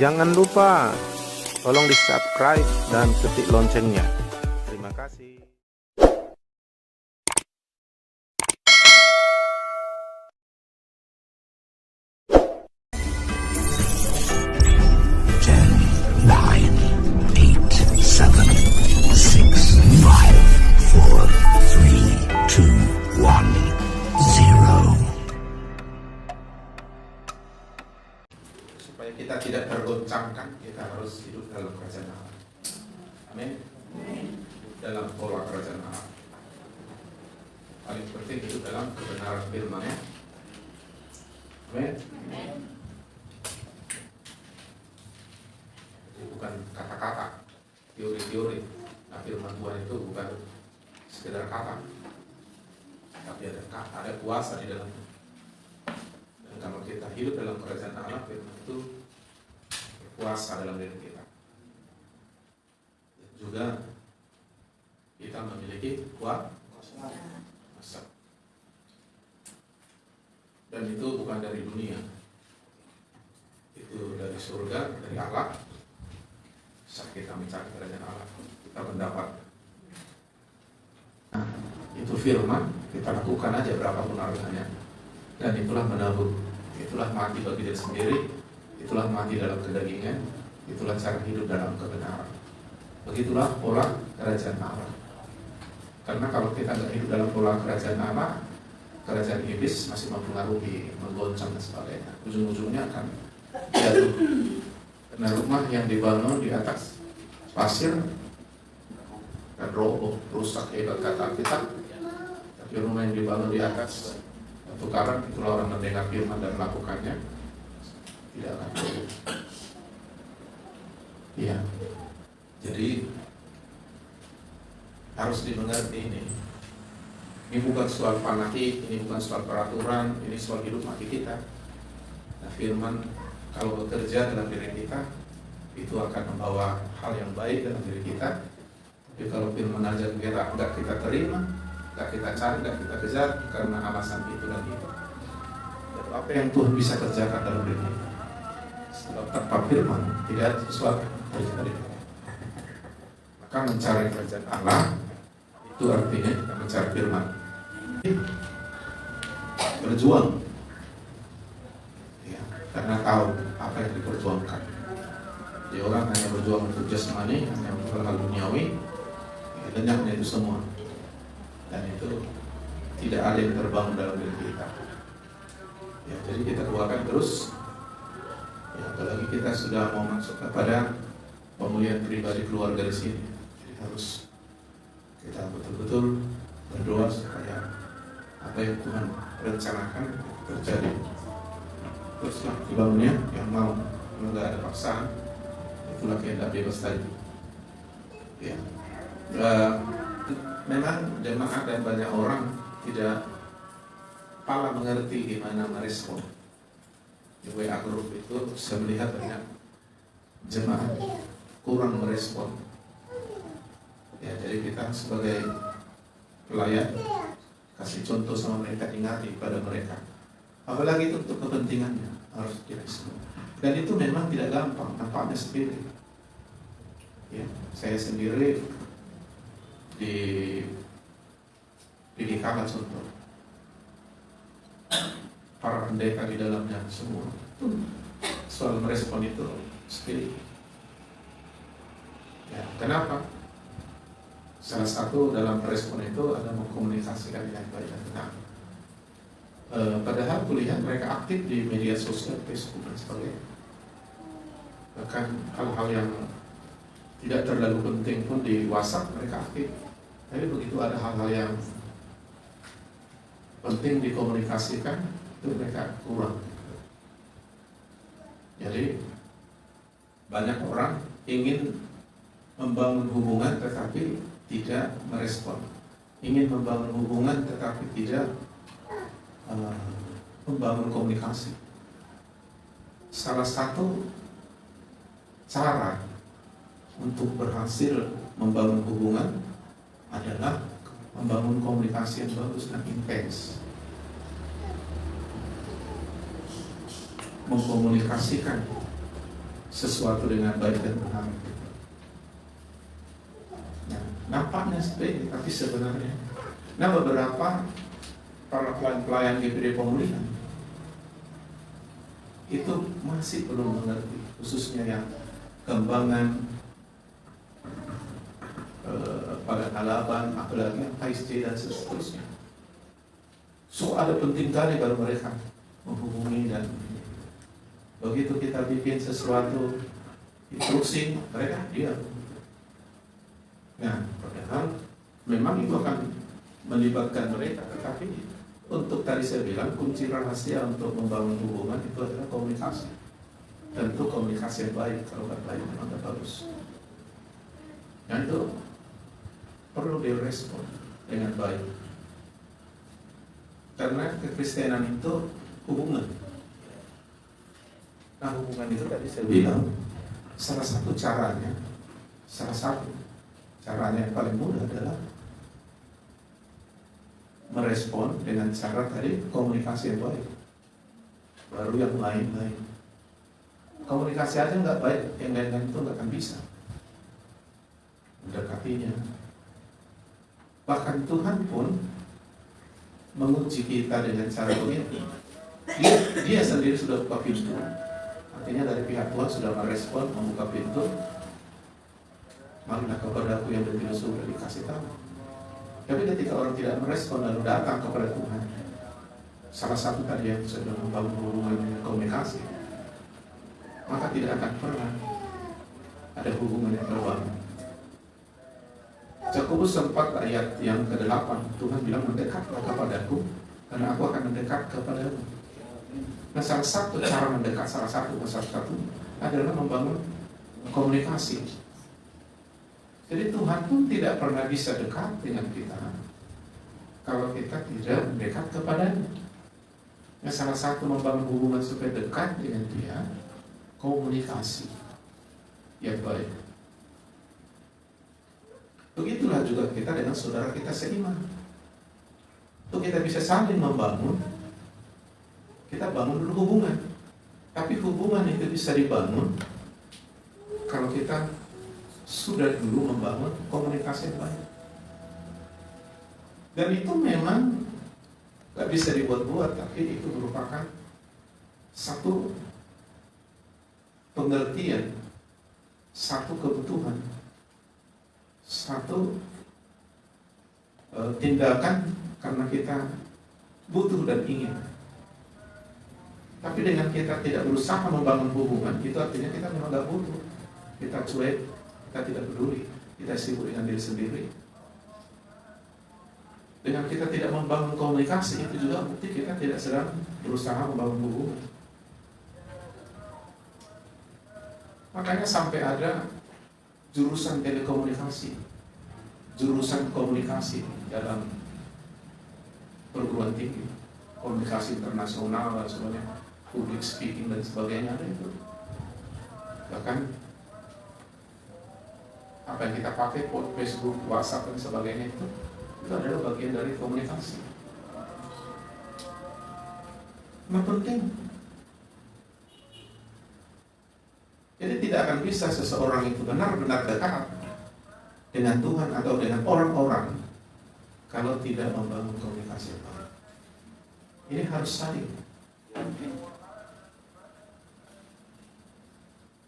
Jangan lupa tolong di subscribe dan ketik loncengnya. Terima kasih. Supaya kita tidak tergoncangkan, kita harus hidup dalam kerajaan Allah. Amin. Dalam pola kerajaan Allah. Paling penting hidup dalam kebenaran firman-Nya. Amin. Jadi bukan kata-kata, teori-teori. Nah, firman Tuhan itu bukan sekedar kata, tapi ada kuasa di dalamnya. Dan kalau kita hidup dalam kerajaan Allah, firman itu berkuasa dalam diri kita. Dan juga kita memiliki kuasa. Dan itu bukan dari dunia, itu dari surga, dari Allah. Saat kita mencari kerajaan Allah, kita mendapat. Nah, itu firman, kita lakukan aja berapapun harganya. Dan itulah menabur, itulah mati bagi diri sendiri, itulah mati dalam kedagingan, itulah cara hidup dalam kebenaran. Begitulah pola kerajaan Allah. Karena kalau kita nggak hidup dalam pola kerajaan Allah, kerajaan iblis masih mempengaruhi, menggoncang dan sebagainya. Ujung-ujungnya akan jatuh. Karena rumah yang dibangun di atas pasir dan roboh, rusak hebat kata kita. Tapi rumah yang dibangun di atas batu karang, itulah orang mendengar firman dan melakukannya, tidak akan roboh. Iya. Jadi harus dimengerti ini. Ini bukan soal fanatik, ini bukan soal peraturan, ini soal hidup mati kita. Nah, firman kalau bekerja dalam diri kita, itu akan membawa hal yang baik dalam diri kita. Tapi kalau firman aja enggak kita terima, enggak kita cari, enggak kita kejar karena alasan itu dan itu. Dan apa yang Tuhan bisa kerjakan dalam diri kita? Sebab tanpa firman tidak ada sesuatu yang terjadi. Maka mencari kerajaan Allah itu artinya kita mencari firman. Berjuang, ya, karena tahu apa yang diperjuangkan. Jadi orang hanya berjuang untuk jasmani, hanya untuk hal duniawi, ya, lenyapnya itu semua. Dan itu tidak ada yang terbangun dalam diri kita. Ya, jadi kita doakan terus. Ya, apalagi kita sudah mau masuk kepada pemulihan pribadi keluarga di sini. Jadi harus kita betul-betul berdoa supaya apa yang Tuhan rencanakan terjadi. Teruslah dibangunnya, yang mau, nggak ada paksaan, itulah kehendak bebas tadi. Ya. Memang jemaat dan banyak orang tidak pala mengerti gimana merespon. Di WA group itu saya melihat banyak jemaat kurang merespon. Ya, jadi kita sebagai pelayan kasih contoh sama mereka, ingati pada mereka. Apalagi itu untuk kepentingannya harus direspon. Dan itu memang tidak gampang, nampaknya sendiri. Ya, saya sendiri di Kala contoh, para pendeta di dalamnya semua soal merespon itu sendiri. Ya, kenapa? Salah satu dalam respon itu ada mengkomunikasikan yang baik dan benar. Padahal kuliah mereka aktif di media sosial, Facebook dan sebagainya. Bahkan hal-hal yang tidak terlalu penting pun di WhatsApp mereka aktif. Tapi begitu ada hal-hal yang penting dikomunikasikan, itu mereka kurang. Jadi banyak orang ingin membangun hubungan tetapi tidak merespon, ingin membangun hubungan tetapi tidak membangun komunikasi. Salah satu cara untuk berhasil membangun hubungan adalah membangun komunikasi yang bagus dan intens. Mengkomunikasikan sesuatu dengan baik dan benar. Nah, nampaknya seperti ini, tapi sebenarnya, nah beberapa para pelayan GPD Pemulihan itu masih belum mengerti, khususnya yang Kembangan, pada Alaban, apalagi yang KSC dan seterusnya. So ada penting kali baru mereka menghubungi, dan begitu kita bikin sesuatu instruksi, mereka diam. Nah, padahal memang itu akan melibatkan mereka, tetapi untuk tadi saya bilang kunci rahasia untuk membangun hubungan itu adalah komunikasi. Tentu komunikasi yang baik, kalau nggak baik memang nggak bagus. Dan itu perlu direspon dengan baik. Karena kekristenan itu hubungan. Nah, hubungan itu tadi saya bilang salah satu caranya yang paling mudah adalah merespon dengan cara tadi komunikasi yang baik. Baru yang lain-lain. Komunikasi aja nggak baik, yang lain-lain itu nggak akan bisa mendekatinya. Bahkan Tuhan pun menguji kita dengan cara begini. Dia sendiri sudah buka pintu. Artinya dari pihak Tuhan sudah merespon, membuka pintu. Marilah kepada aku yang bertidur sudah dikasih tahu. Tapi ketika orang tidak merespon lalu datang kepada Tuhan, salah satu tadi yang sudah membangun hubungan dengan komunikasi, maka tidak akan pernah ada hubungan yang terbangun. Yakobus 4 ayat yang ke-8, Tuhan bilang, mendekatlah kepadaku, karena aku akan mendekat kepadamu. Nah, salah satu cara mendekat, salah satu adalah membangun komunikasi. Jadi Tuhan pun tidak pernah bisa dekat dengan kita kalau kita tidak mendekat kepadanya. Nah, salah satu membangun hubungan supaya dekat dengan Dia, komunikasi yang baik. Begitulah juga kita dengan saudara kita seiman. Untuk kita bisa saling membangun, kita bangun dulu hubungan. Tapi hubungan itu bisa dibangun kalau kita sudah dulu membangun komunikasi yang baik. Dan itu memang gak bisa dibuat-buat, tapi itu merupakan satu pengertian, satu kebutuhan, satu tindakan karena kita butuh dan ingin. Tapi dengan kita tidak berusaha membangun hubungan, itu artinya kita memang gak butuh. Kita cuek, kita tidak peduli, kita sibuk dengan diri sendiri. Dengan kita tidak membangun komunikasi, itu juga bukti kita tidak sedang berusaha membangun hubungan. Makanya sampai ada jurusan telekomunikasi, jurusan komunikasi dalam perguruan tinggi, komunikasi internasional dan sebagainya, public speaking dan sebagainya, ada itu. Bahkan apa yang kita pakai, Facebook, WhatsApp dan sebagainya itu adalah bagian dari komunikasi. Nah, penting. Jadi tidak akan bisa seseorang itu benar-benar dekat dengan Tuhan atau dengan orang-orang kalau tidak membangun komunikasi yang baik. Ini harus saling.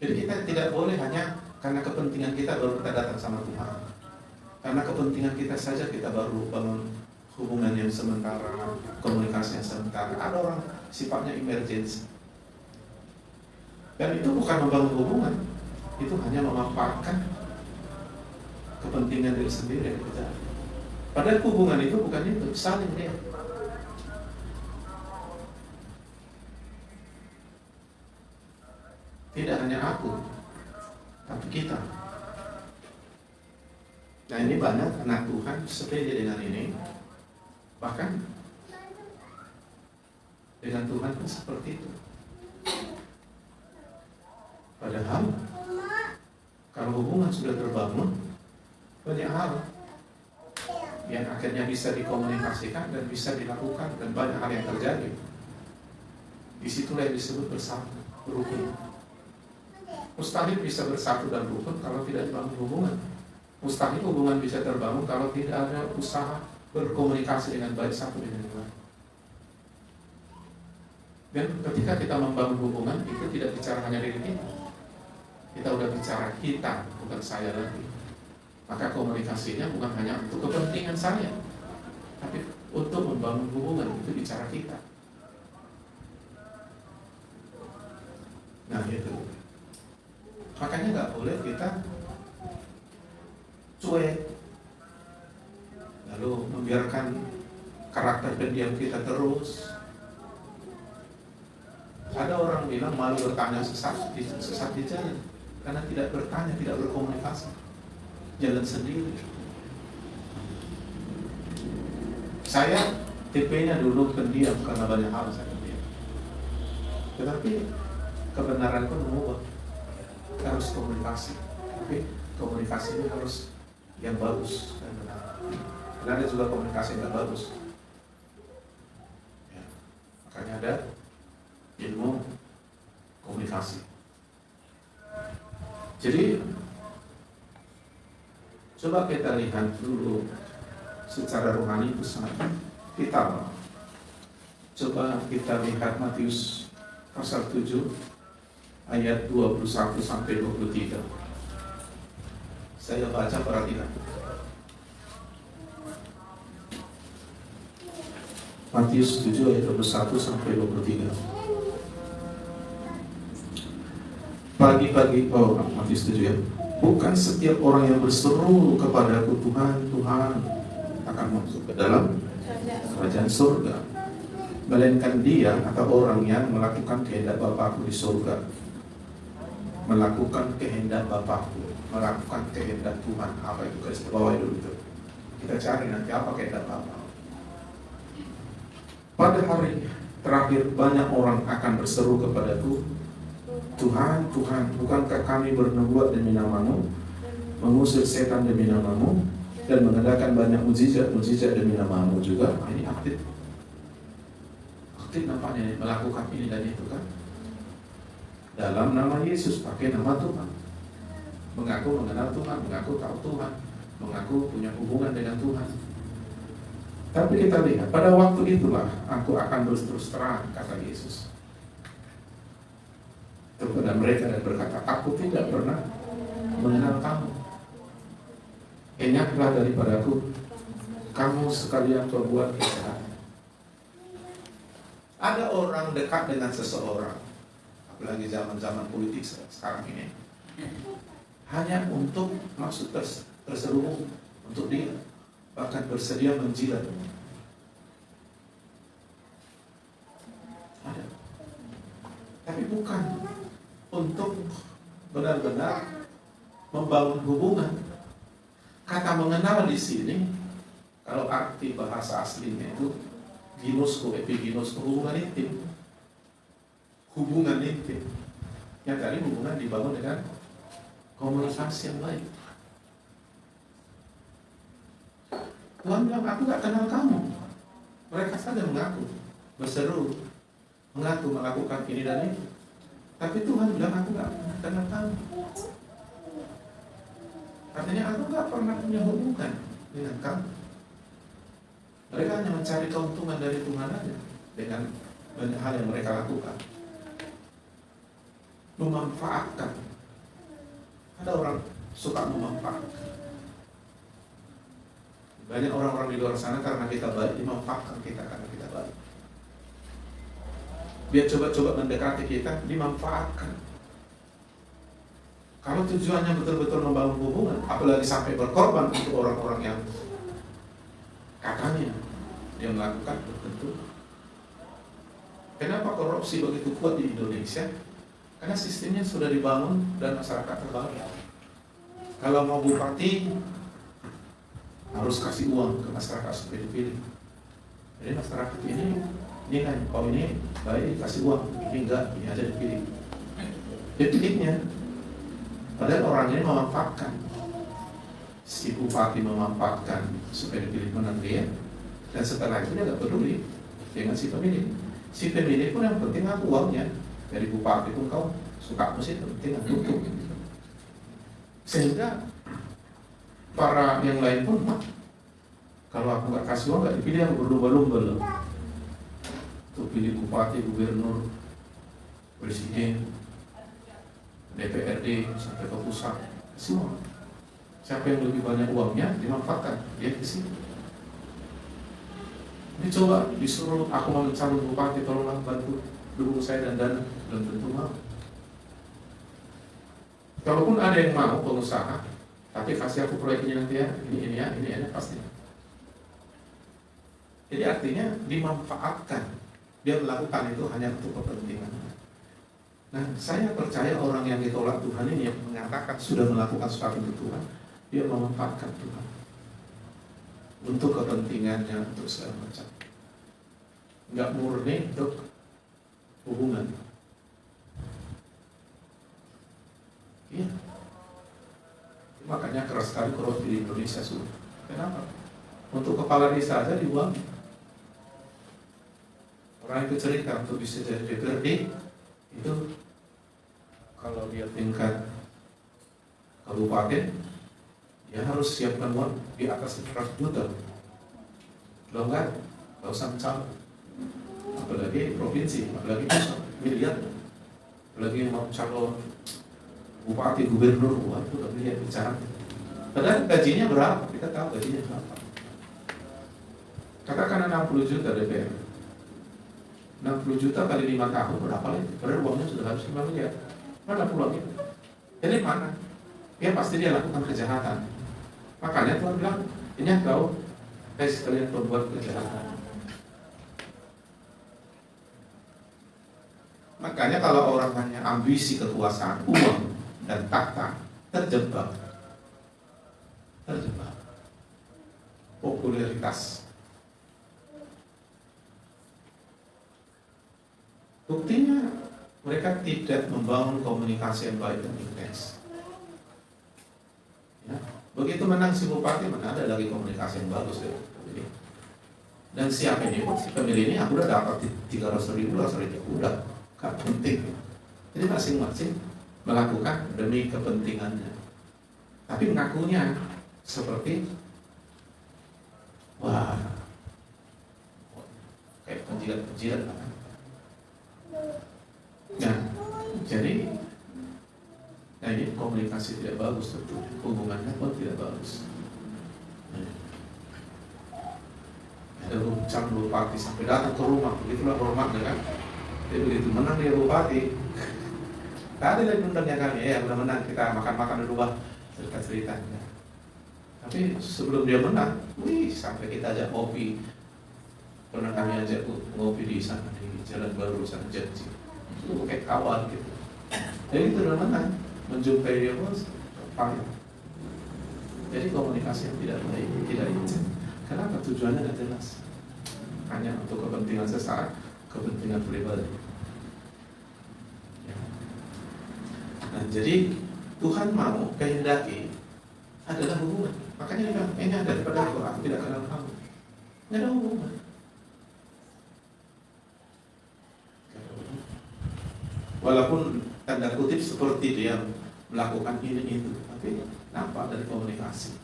Jadi kita tidak boleh hanya karena kepentingan kita baru kita datang sama Tuhan. Karena kepentingan kita saja kita baru bangun hubungan yang sementara, komunikasi yang sementara. Ada orang sifatnya emergency. Dan itu bukan membangun hubungan, itu hanya memanfaatkan kepentingan diri sendiri yang kita. Padahal hubungan itu bukan itu, saling dia. Tidak hanya aku, tapi kita. Nah, ini banyak anak Tuhan sepede dengan ini. Bahkan dengan Tuhan pun seperti itu. Padahal kalau hubungan sudah terbangun, banyak hal yang akhirnya bisa dikomunikasikan dan bisa dilakukan, dan banyak hal yang terjadi. Disitulah yang disebut bersama, berhubung. Mustahil bisa bersatu dan rukun kalau tidak dibangun hubungan. Mustahil hubungan bisa terbangun kalau tidak ada usaha berkomunikasi dengan baik satu dengan yang lain. Dan ketika kita membangun hubungan, itu tidak bicara hanya diri kita. Kita udah bicara kita, bukan saya lagi. Maka komunikasinya bukan hanya untuk kepentingan saya, tapi untuk membangun hubungan, itu bicara kita. Nah itu. Makanya nggak boleh kita cuek, lalu membiarkan karakter pendiam kita terus. Ada orang bilang malu bertanya sesat di jalan, karena tidak bertanya, tidak berkomunikasi, jalan sendiri. Saya tipe-nya dulu pendiam karena banyak hal saya pendiam. Tetapi kebenaran pun mengubah. Harus komunikasi, tapi komunikasinya harus yang bagus dan benar. Karena ada juga komunikasi yang bagus. Ya, makanya ada ilmu komunikasi. Jadi coba kita lihat dulu secara rohani itu sangat vital. Coba kita lihat Matius pasal 7 ayat 21 sampai 23. Saya baca, perhatikan. Matius 7 ayat 21 sampai 23. Pagi-pagi, Matius 7 ya. Bukan setiap orang yang berseru kepadaku, Tuhan, Tuhan, akan masuk ke dalam kerajaan surga, melainkan dia atau orang yang melakukan kehendak Bapakku di surga. Melakukan kehendak Bapakku, melakukan kehendak Tuhan. Apa itu? Garis bawah dulu itu. Kita cari nanti apa kehendak Bapa. Pada hari terakhir banyak orang akan berseru kepadaku, Tuhan, Tuhan, bukankah kami bernubuat demi namamu, mengusir setan demi namamu, dan mengadakan banyak mujizat demi namamu juga. Nah, ini aktif nampaknya melakukan ini dan itu kan. Dalam nama Yesus, pakai nama Tuhan, mengaku mengenal Tuhan, mengaku tahu Tuhan, mengaku punya hubungan dengan Tuhan. Tapi kita lihat, pada waktu itulah aku akan berterus terang, kata Yesus kepada mereka dan berkata, aku tidak pernah mengenal kamu. Enyahlah daripadaku, kamu sekalian perbuat kejahatan. Ada orang dekat dengan seseorang, apalagi zaman-zaman politik sekarang ini, hanya untuk maksud terselubung untuk dia, bahkan bersedia menjilat. Ada, tapi bukan untuk benar-benar membangun hubungan. Kata mengenal di sini, kalau arti bahasa aslinya itu ginosko, epiginosko, hubungan intim. Hubungan intim. Yang tadi hubungan dibangun dengan komunikasi yang baik. Tuhan bilang, aku gak kenal kamu. Mereka saja mengaku, berseru, mengaku melakukan ini dan itu. Tapi Tuhan bilang, aku gak kenal kamu. Artinya aku gak pernah punya hubungan dengan kamu. Mereka hanya mencari keuntungan dari Tuhan aja dengan banyak hal yang mereka lakukan. Memanfaatkan. Ada orang suka memanfaatkan. Banyak orang-orang di luar sana karena kita baik, dimanfaatkan kita karena kita baik. Dia coba-coba mendekati kita, dimanfaatkan. Kalau tujuannya betul-betul membangun hubungan, apalagi sampai berkorban untuk orang-orang yang katanya dia melakukan tertentu. Kenapa korupsi begitu kuat di Indonesia? Karena sistemnya sudah dibangun dan masyarakat terbangun. Kalau mau bupati harus kasih uang ke masyarakat supaya dipilih. Jadi masyarakat ini nilai, oh ini baik kasih uang, ini enggak, ini aja dipilih. Dia pilihnya. Padahal orang ini memanfaatkan. Si bupati memanfaatkan supaya dipilih menang dia. Dan setelah itu dia nggak peduli dengan si pemilih. Si pemilih pun yang penting aku uangnya. Dari bupati pun kau suka musik kepentingan tutup. Sehingga para yang lain pun, kalau aku nggak kasih uang nggak dipilih, aku berlomba-lomba loh untuk pilih bupati, gubernur, presiden, DPRD sampai ke pusat, semua. Siapa yang lebih banyak uangnya dimanfaatkan, dia ke situ. Ini coba disuruh aku mau calon bupati, tolonglah bantu dukung saya dan dana, belum tentu mau. Kalaupun ada yang mau pengusaha, tapi kasih aku proyek ini nanti ya, ini ya, pasti. Jadi artinya dimanfaatkan. Dia melakukan itu hanya untuk kepentingan. Nah, saya percaya orang yang ditolak Tuhan ini yang mengatakan sudah melakukan sesuatu untuk Tuhan, dia memanfaatkan Tuhan untuk kepentingannya, untuk segala macam. Nggak murni untuk hubungan. Iya. Makanya keras sekali korupsi di Indonesia sudah. Kenapa? Untuk kepala desa aja dibuang. Orang itu cerita untuk bisa jadi DPRD itu kalau dia tingkat kabupaten dia harus siapkan uang di atas 100 juta. Kalau enggak usah mencalon. Apalagi provinsi, apalagi pusat, miliar. Apalagi mau calon bupati, gubernur, wah itu udah miliar bicara. Padahal gajinya berapa? Kita tahu gajinya berapa. Katakan 60 juta DPR. 60 juta kali 5 tahun berapa lagi? Padahal uangnya sudah habis 5 miliar. Mana pulangnya? Jadi mana? Ya pasti dia lakukan kejahatan. Makanya Tuhan bilang, ini kau sekalian berbuat kejahatan. Makanya kalau orang hanya ambisi kekuasaan, uang dan tahta, terjebak. Popularitas. Buktinya mereka tidak membangun komunikasi yang baik dan intens. Ya. Begitu menang si bupati, mana ada lagi komunikasi yang bagus ya. Dan siapa ini? Si pemilih ini aku udah dapat 300.000, udah gak penting. Jadi masing-masing melakukan demi kepentingannya. Tapi mengakunya seperti wah kayak penjilat kan. Nah, jadi ini komunikasi tidak bagus tentu, hubungannya pun tidak bagus. Ada calon bupati sampai datang ke rumah, begitulah hormatnya kan. Jadi begitu menang dia bupati, tadi lagi undangnya kami, ya udah menang kita makan-makan dulu bah, cerita-cerita. Tapi sebelum dia menang, sampai kita ajak kopi. Pernah kami ajak ngopi di sana di Jalan Baru sana Janji. Itu kayak kawan gitu. Jadi itu udah menang, menjumpai dia bos, payah. Jadi komunikasi yang tidak baik, tidak intens. Kenapa? Tujuannya tidak jelas. Hanya untuk kepentingan sesaat, kepentingan pribadi. Ya. Nah, jadi Tuhan mau kehendaki adalah hubungan. Makanya dia bilang, ini ada daripada aku tidak kenal kamu. Tidak ada hubungan. Walaupun tanda kutip seperti dia melakukan ini itu, tapi nampak dari komunikasi.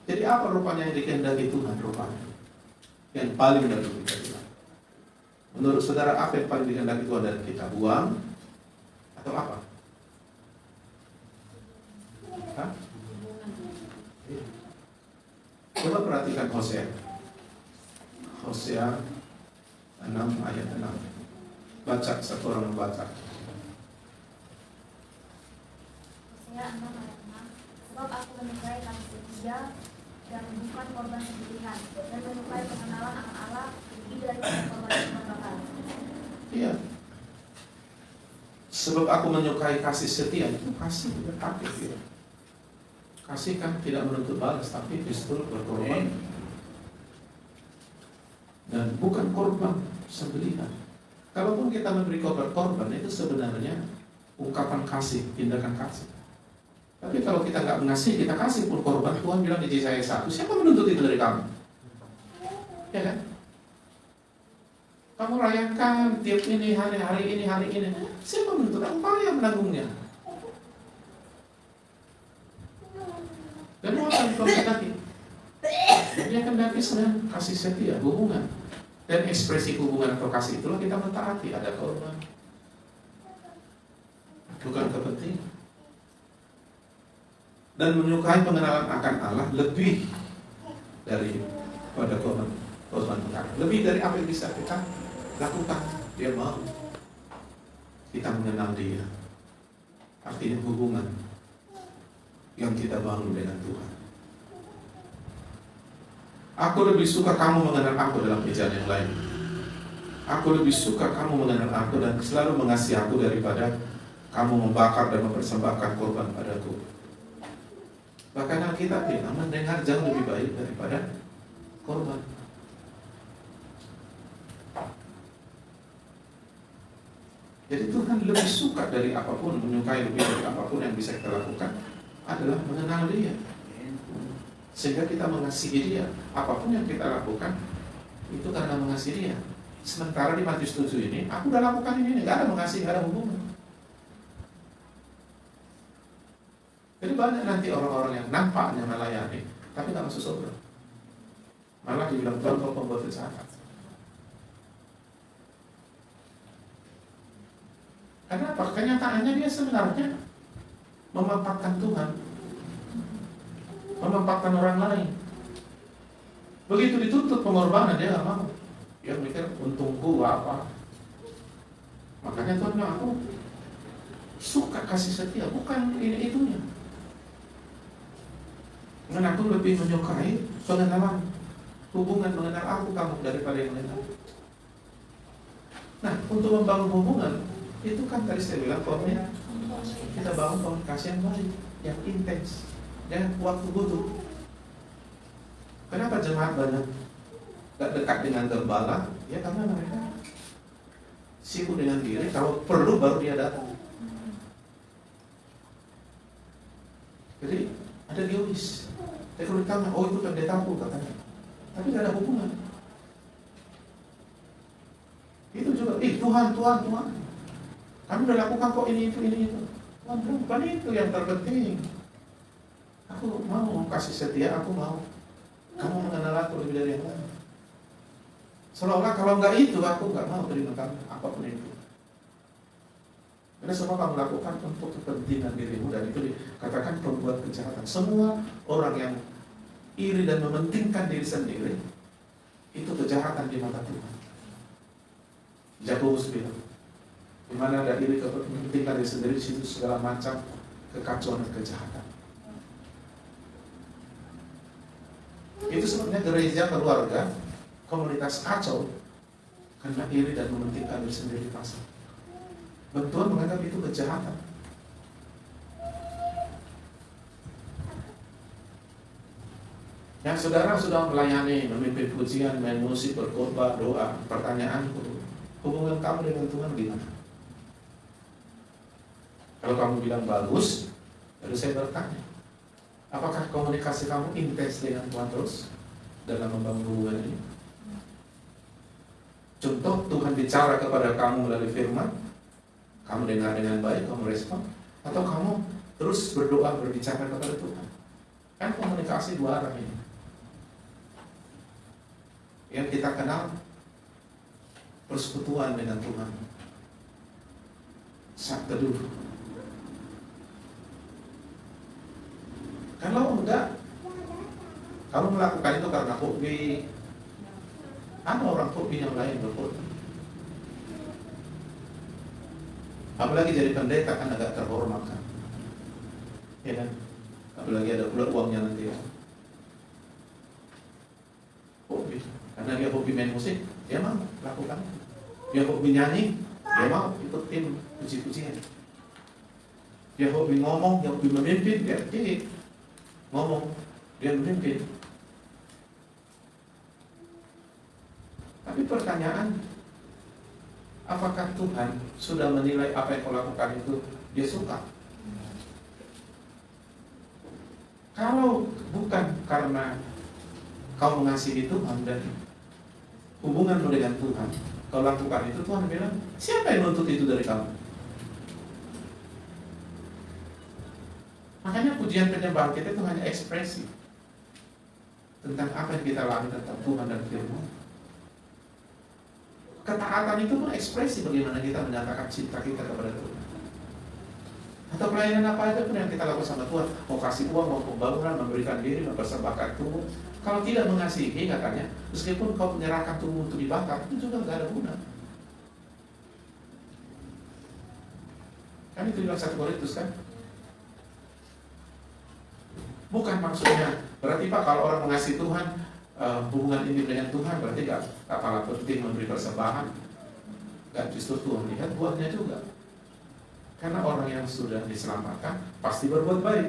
Jadi apa rupanya yang dikehendaki Tuhan rupanya? Yang paling dari kita bilang. Menurut saudara apa yang paling dikehendaki Tuhan dari kita? Uang atau apa? Hah? Coba perhatikan Hosea 6 ayat 6. Baca, satu orang membaca. Hosea 6 ayat 6. Sebab aku menyukai kasih setia dan bukan korban sembelihan, dan menyukai pengenalan akan Allah lebih dari korban bakar. Iya. Sebab aku menyukai kasih setia, itu kasih berarti ya. Kasih kan tidak menuntut balas, tapi justru berkorban. Dan bukan korban sembelihan. Kalaupun kita memberi korban itu sebenarnya ungkapan kasih, tindakan kasih. Tapi kalau kita nggak mengasihi, kita kasih pun korban. Tuhan bilang di Yesaya 1, siapa menuntut itu dari kamu? Ya kan? Kamu rayakan tiap ini, hari ini. Siapa menuntut? Engkau yang menanggungnya. Dan mau akan dikomentari. Dia akan datang dengan kasih setia, hubungan. Dan ekspresi hubungan atau kasih itulah kita mentaati. Ada korban, bukan kepentingan. Dan menyukai pengenalan akan Allah lebih daripada korban perkara. Lebih dari apa yang bisa kita lakukan. Dia mau kita mengenal dia. Artinya hubungan yang kita bangun dengan Tuhan. Aku lebih suka kamu mengenal aku dalam ejaan yang lain. Aku lebih suka kamu mengenal aku dan selalu mengasihi aku daripada kamu membakar dan mempersembahkan korban padaku. Bahkan Alkitab bilang mendengar jauh lebih baik daripada korban. Jadi Tuhan lebih suka dari apapun, menyukai lebih dari apapun yang bisa kita lakukan adalah mengenal dia. Sehingga kita mengasihi dia. Apapun yang kita lakukan itu karena mengasihi dia. Sementara di Matius 7 ini, aku udah lakukan ini, gak ada mengasihi, gak ada hubungan. Jadi banyak nanti orang-orang yang nampaknya melayani, tapi gak masuk surga. Malah dibilang contoh pembuat kejahatan. Kenapa? Kenyataannya dia sebenarnya memampakkan Tuhan, memampakkan orang lain. Begitu dituntut pengorbanan dia gak mau. Dia mikir untungku apa. Makanya Tuhan bilang, aku suka kasih setia, bukan ini itunya. Dan aku lebih menyukai pengenalan, hubungan mengenal aku kamu daripada yang lain. Nah, untuk membangun hubungan itu kan tadi saya bilang kita bangun komunikasi yang baik, yang intens, dan waktu butuh. Kenapa jemaat banyak gak dekat dengan gembala? Ya karena mereka sibuk dengan diri. Kalau perlu baru dia datang. Jadi ada geois. Tapi kalau ditanya, oh itu pendetaku katanya, tapi gak ada hubungan. Itu juga, Tuhan. Kami udah lakukan kok ini itu. Tuhan, bukan itu yang terpenting. Aku mau kasih setia, aku mau kamu mengenal aku lebih dari yang lain. Seolah-olah kalau nggak itu, aku nggak mau terima kamu apapun itu. Karena semua kamu lakukan untuk kepentingan dirimu, dan itu dikatakan pembuat kejahatan. Semua orang yang iri dan mementingkan diri sendiri itu kejahatan di mata Tuhan. Yakobus bilang, di mana ada iri kepentingan diri sendiri, di situ segala macam kekacauan dan kejahatan. Itu sebenarnya gereja, keluarga, komunitas kacau karena iri dan mementingkan diri sendiri pasal. Tuhan menganggap itu kejahatan. Yang saudara sudah melayani, memimpin pujian, main musik, berkhotbah, doa. Pertanyaanku, hubungan kamu dengan Tuhan gimana? Kalau kamu bilang bagus, lalu saya bertanya, apakah komunikasi kamu intens dengan Tuhan terus dalam membangun hubungan ini? Contoh, Tuhan bicara kepada kamu melalui firman, kamu dengar dengan baik, kamu respon, atau kamu terus berdoa, berbicara kepada Tuhan. Kan komunikasi dua arah ini. Yang kita kenal persekutuan dengan Tuhan, saat teduh. Kalau enggak, kamu melakukan itu karena hobi. Ada orang hobi yang lain berkhotbah. Apalagi jadi pendeta kan agak terhormat kan, ya kan? Apalagi ada pula uangnya nanti ya. Hobi, karena dia hobi main musik, dia mau lakukan. Dia hobi nyanyi, dia mau ikut tim puji-pujian. Dia hobi ngomong, dia hobi memimpin, dia ngomong, dia memimpin. Tapi pertanyaan, apakah Tuhan sudah menilai apa yang kau lakukan itu dia suka? Kalau bukan karena kau mengasihi Tuhan dan hubunganmu dengan Tuhan, kau lakukan itu, Tuhan bilang, siapa yang nuntut itu dari kamu? Makanya pujian penyembahan kita itu hanya ekspresi tentang apa yang kita alami tentang Tuhan dan firman. Ketaatan itu pun ekspresi bagaimana kita menyatakan cinta kita kepada Tuhan. Atau pelayanan apa aja pun yang kita lakukan sama Tuhan, mau kasih uang, mau pembangunan, memberikan diri, mempersembahkan tubuh. Kalau tidak mengasihi, katanya, meskipun kau menyerahkan tubuh untuk dibakar, itu juga gak ada guna. Kan itu bilang 1 Korintus kan? Bukan maksudnya, berarti Pak kalau orang mengasihi Tuhan, hubungan intim dengan Tuhan, berarti gak kalah penting memberi persembahan. Gak, justru Tuhan lihat buahnya juga. Karena orang yang sudah diselamatkan pasti berbuat baik.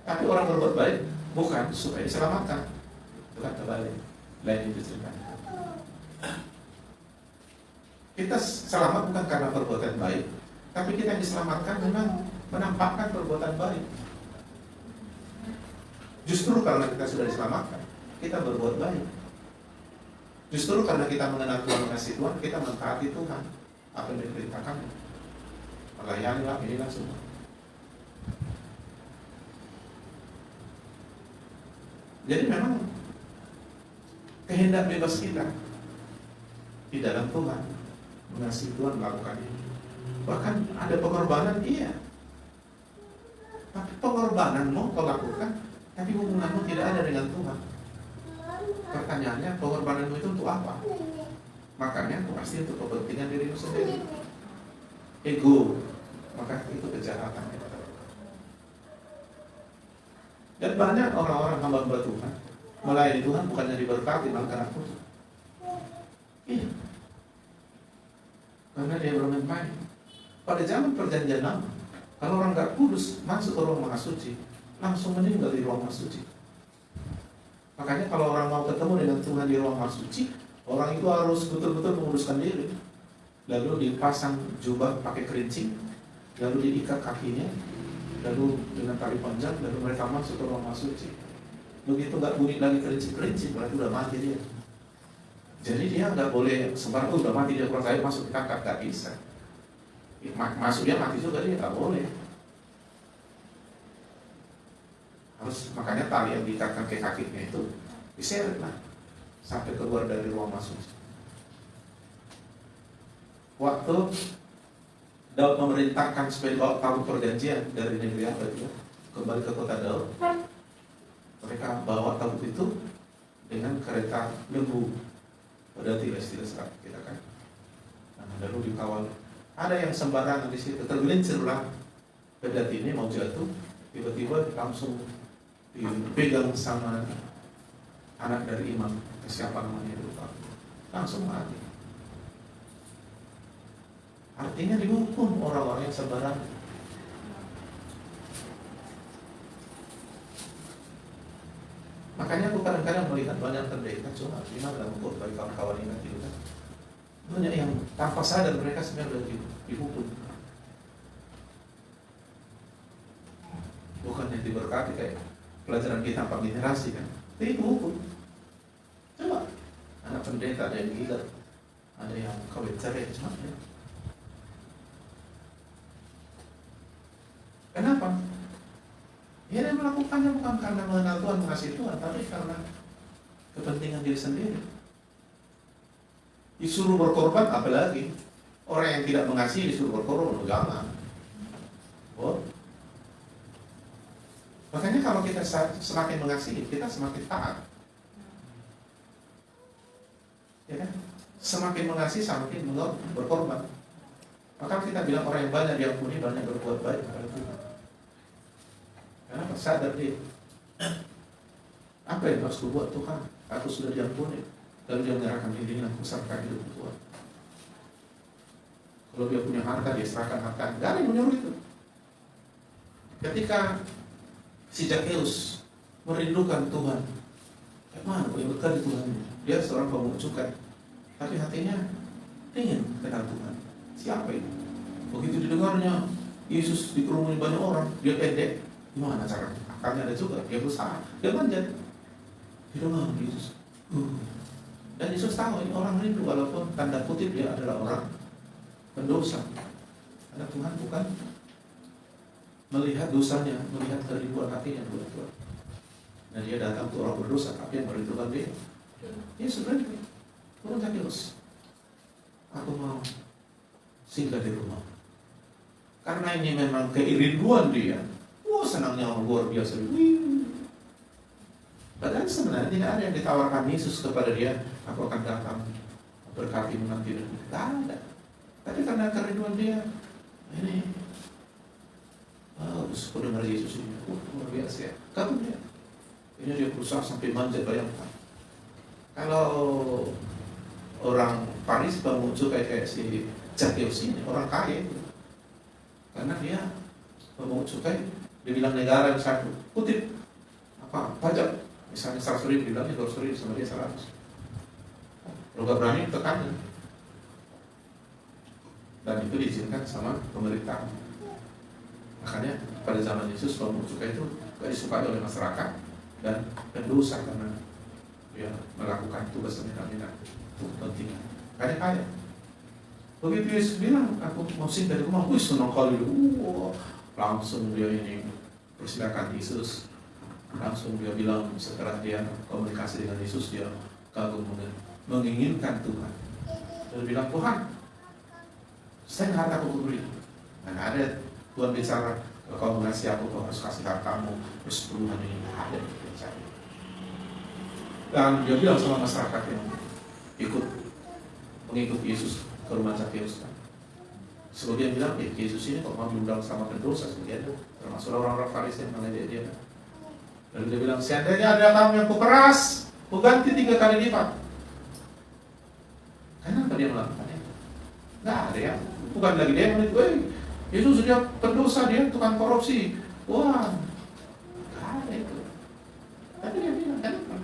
Tapi orang berbuat baik bukan supaya diselamatkan. Itu kan terbalik. Lain itu ceritanya. Kita selamat bukan karena perbuatan baik, tapi kita yang diselamatkan memang menampakkan perbuatan baik. Justru karena kita sudah diselamatkan, kita berbuat baik. Justru karena kita mengenal Tuhan, mengasihi Tuhan, kita mentaati Tuhan apa yang diperintahkan. Melayanilah, inilah semua. Jadi memang kehendak bebas kita di dalam Tuhan, mengasihi Tuhan, melakukan ini. Bahkan ada pengorbanan, iya. Tapi pengorbananmu kau lakukan, tapi hubunganmu tidak ada dengan Tuhan. Pertanyaannya, pengorbananmu itu untuk apa? Makanya pasti untuk kepentingan dirimu sendiri. Ego, maka itu kejahatan. Dan banyak orang-orang hamba-hamba Tuhan melayani Tuhan bukannya diberkati, malah karena kudus. Iya, karena dia bermain-main. Pada zaman perjanjian lama, kalau orang gak kudus masuk ke ruang maha suci, langsung meninggal di ruang maha suci. Makanya kalau orang mau ketemu dengan Tuhan di ruang maha suci, orang itu harus betul-betul menguduskan diri. Lalu dipasang jubah pakai kerincing, lalu diikat kakinya, lalu dengan tali panjang, lalu mereka masuk ke ruang suci. Begitu nggak bunyi lagi kerincing, berarti udah mati dia. Jadi dia nggak boleh sembarang, udah mati dia, kalau saya masuk ditangkap, nggak bisa. Masuk dia mati juga, dia nggak boleh. Harus, makanya tali yang diikatkan ke kakinya itu diseret lah sampai keluar dari ruang masuk. Waktu Daud memerintahkan supaya dibawa tabut perjanjian dari negeri apa itu kembali ke kota Daud, mereka bawa tabut itu dengan kereta lembu, pada tidak serat kita kan. Nah, lalu dikawal. Ada yang sembarangan di situ, tergelincirlah pedati ini mau jatuh, tiba-tiba langsung dipegang sama anak dari imam, siapa namanya lupa, langsung mati. Artinya dihukum orang-orang yang sembarangan. Makanya aku kadang-kadang melihat banyak pendeta cuma gimana dalam bagi kawan-kawan ini nanti kan. Banyak yang tanpa sadar mereka sebenarnya sudah dihukum. Bukan yang diberkati kayak pelajaran kita 4 generasi kan. Itu hukum. Coba anak pendeta ada yang gila, ada yang kawin cerai macam-macam. Kenapa? Ya dia melakukannya bukan karena mengenal Tuhan, mengasihi Tuhan, tapi karena kepentingan diri sendiri. Disuruh berkorban, apalagi orang yang tidak mengasihi disuruh berkorban, jangan. Oh. Makanya kalau kita semakin mengasihi, kita semakin taat. Ya kan? Semakin mengasihi, semakin berkorban. Maka kita bilang orang yang banyak diampuni, banyak berbuat baik kepada Tuhan. Kenapa? Sadar dia, apa yang harus kubuat Tuhan? Aku sudah diampuni. Lalu dia menyerahkan dirinya, kusarkan hidup Tuhan. Kalau dia punya harta, dia serahkan harta. Gak ada yang menyuruh itu. Ketika si Zakeus merindukan Tuhan, mana yang dekat di Tuhan? Dia seorang pemungut cukai, tapi hatinya ingin kenal Tuhan. Siapa itu? Begitu didengarnya Yesus dikerumuni banyak orang, dia pendek. Gimana cara? Akalnya ada juga, dia berusaha, dia manjat. Didengar Yesus, Dan Yesus tahu ini orang rindu, walaupun tanda kutip dia adalah orang pendosa. Karena Tuhan bukan melihat dosanya, melihat kerinduan hatinya buat Tuhan. Dan dia datang untuk orang berdosa, tapi yang merindukan dia. Yesus berkata, turun Zakheus, aku mau singgah di rumah. Karena ini memang kerinduan dia. Senangnya orang luar biasa. Padahal sebenarnya tidak ada yang ditawarkan Yesus kepada dia, aku akan datang berkati menanti dan tidak ada. Tapi karena kerinduan dia, ini terus aku dengar Yesus ini, luar biasa ya. Kamu dia, ini dia berusaha sampai manjat, bayangkan. Kalau orang Paris memuncul kayak si Zakheus ini, orang kaya itu. Karena dia memungut cukai, dia bilang negara yang satu, kutip apa pajak, misalnya 100.000, dibilangnya 200.000, sama dia 100. Kalau gak berani tekan, dan itu diizinkan sama pemerintah. Makanya pada zaman Yesus pemungut cukai itu gak disukai oleh masyarakat dan pendosa karena dia melakukan tugas pemerintahan itu penting. Kaya. Begitu Yesus bilang, aku mau singgah dari rumah, senang kali. Langsung dia ini persilakan Yesus. Langsung dia bilang, setelah dia komunikasi dengan Yesus, dia kagum menginginkan Tuhan. Dia bilang, Tuhan, saya harta aku beri. Nah, ada Tuhan bicara, kalau kau mengasihi aku, kau harus kasih hartamu, terus puluhan ini ada bicara. Dan dia bilang sama masyarakat yang mengikut Yesus ke rumah Zakheus. Sebelum dia bilang, Yesus ini kok mau diundang sama pendosa, sebagian termasuk orang-orang Farisi yang mengajak dia. Lalu dia bilang, seandainya ada kamu yang kuperas, kuganti 3 kali lipat. Kenapa dia melakukan itu? Nggak ada ya, bukan lagi dia yang menipu, Yesus dia pendosa, dia tukang korupsi. Wah, nggak ada itu. Tapi dia bilang, kenapa?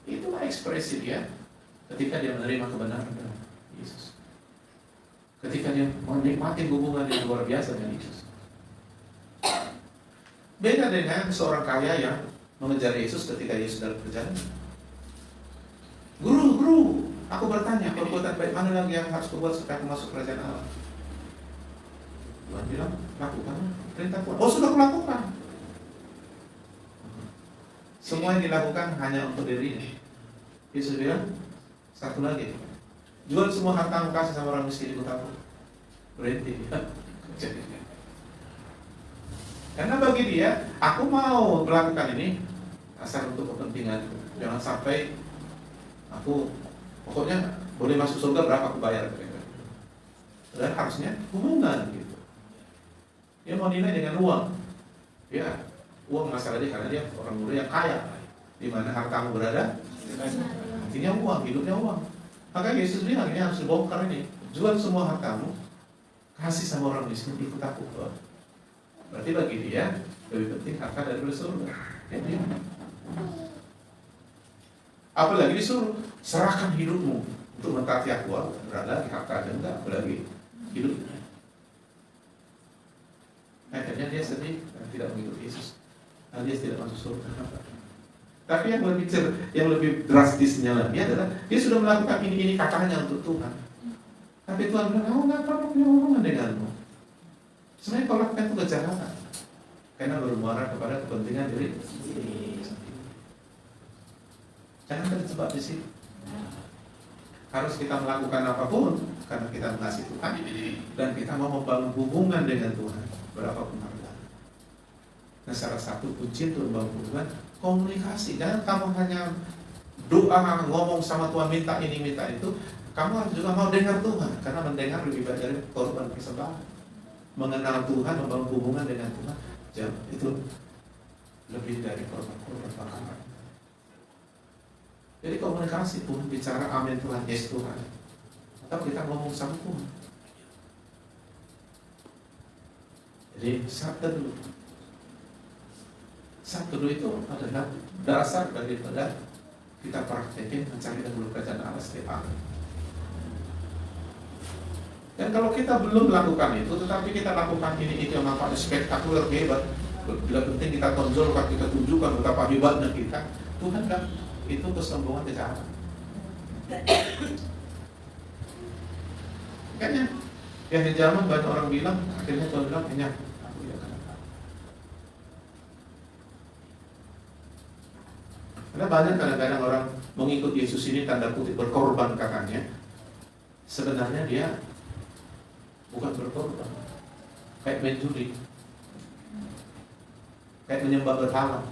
Itulah ekspresi dia ketika dia menerima kebenaran dari Yesus. Ketika dia menikmati hubungan yang luar biasa dengan Yesus. Beda dengan seorang kaya yang mengejar Yesus ketika Yesus dalam perjalanan. Guru, aku bertanya, perbuatan baik mana lagi yang harus kubuat supaya aku masuk kerajaan Allah? Tuhan bilang, lakukan perintah Tuhan. Oh, sudah kulakukan. Semua yang dilakukan hanya untuk dirinya. Yesus bilang, satu lagi, jual semua hartamu, kasih sama orang miskin, ikut aku. Berhenti. Karena bagi dia, aku mau melakukan ini asal untuk kepentingan. Jangan sampai aku pokoknya boleh masuk surga berapa aku bayar. Dan harusnya hubungan gitu. Dia mau nilai dengan uang. Ya, uang masalah dia karena dia orang muda yang kaya. Di mana hartamu berada? Artinya uang, hidupnya uang. Maka Yesus bilang ini harus dibongkar ini. Jual semua hartamu, kasih sama orang miskin, ikut aku. Berarti bagi dia lebih penting harta daripada surga. Ya, apalagi disuruh serahkan hidupmu untuk mentaati aku. Berada di harta aja enggak, apalagi hidupnya. Akhirnya dia sedih dan tidak mengikuti Yesus. Alias tidak masuk surga. Tapi yang lebih drastisnya lagi adalah dia sudah melakukan ini katanya untuk Tuhan. Tapi Tuhan bilang, kamu nggak pernah punya hubungan denganmu. Sebenarnya kau lakukan itu kejahatan karena bermuara kepada kepentingan diri sendiri. Jangan terjebak di situ. Harus kita melakukan apapun karena kita mengasihi Tuhan dan kita mau membangun hubungan dengan Tuhan berapapun harga. Nah, salah satu kunci untuk membangun hubungan komunikasi. Jangan kamu hanya doa ngomong sama Tuhan minta ini minta itu. Kamu harus juga mau dengar Tuhan karena mendengar lebih baik dari korban persembahan. Mengenal Tuhan, membangun hubungan dengan Tuhan, itu lebih dari korban bakaran. Jadi komunikasi Tuhan bicara amin Tuhan, yes Tuhan. Atau kita ngomong sama Tuhan. Jadi satu dulu itu adalah dasar daripada kita praktekin mencari dahulu kerajaan Allah setiap hari. Dan kalau kita belum melakukan itu, tetapi kita lakukan ini itu yang nampaknya spektakuler hebat, bila penting kita tonjolkan, kita tunjukkan betapa hebatnya kita, Tuhan kan itu kesombongan kejahatan. Kayaknya di akhir zaman banyak orang bilang, akhirnya Tuhan bilang, kenyang, aku tidak akan apa. Karena banyak kadang-kadang orang mengikut Yesus ini tanda kutip berkorban katanya. Sebenarnya dia bukan berkorban, kayak main judi, kayak menyembah berhala.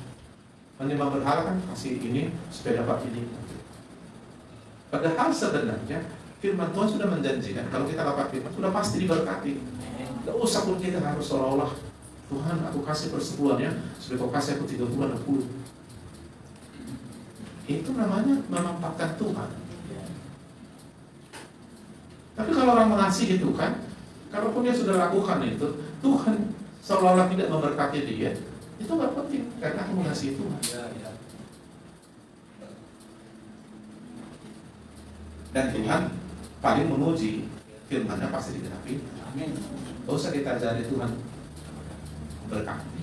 Menyembah berhala kan kasih ini supaya dapat ini. Padahal sebenarnya firman Tuhan sudah menjanjikan kalau kita dapat firman sudah pasti diberkati. Gak usah pun kita harus seolah-olah Tuhan aku kasih persepuluhannya supaya kau kasih aku 30 60. Itu namanya memanfaatkan Tuhan. Tapi kalau orang mengasihi itu kan, kalaupun dia sudah lakukan itu, Tuhan seolah-olah tidak memberkati dia, itu gak penting karena aku mengasihi Tuhan. Dan Tuhan paling memuji firman-Nya pasti digenapi. Amin. Gak usah kita cari Tuhan berkati.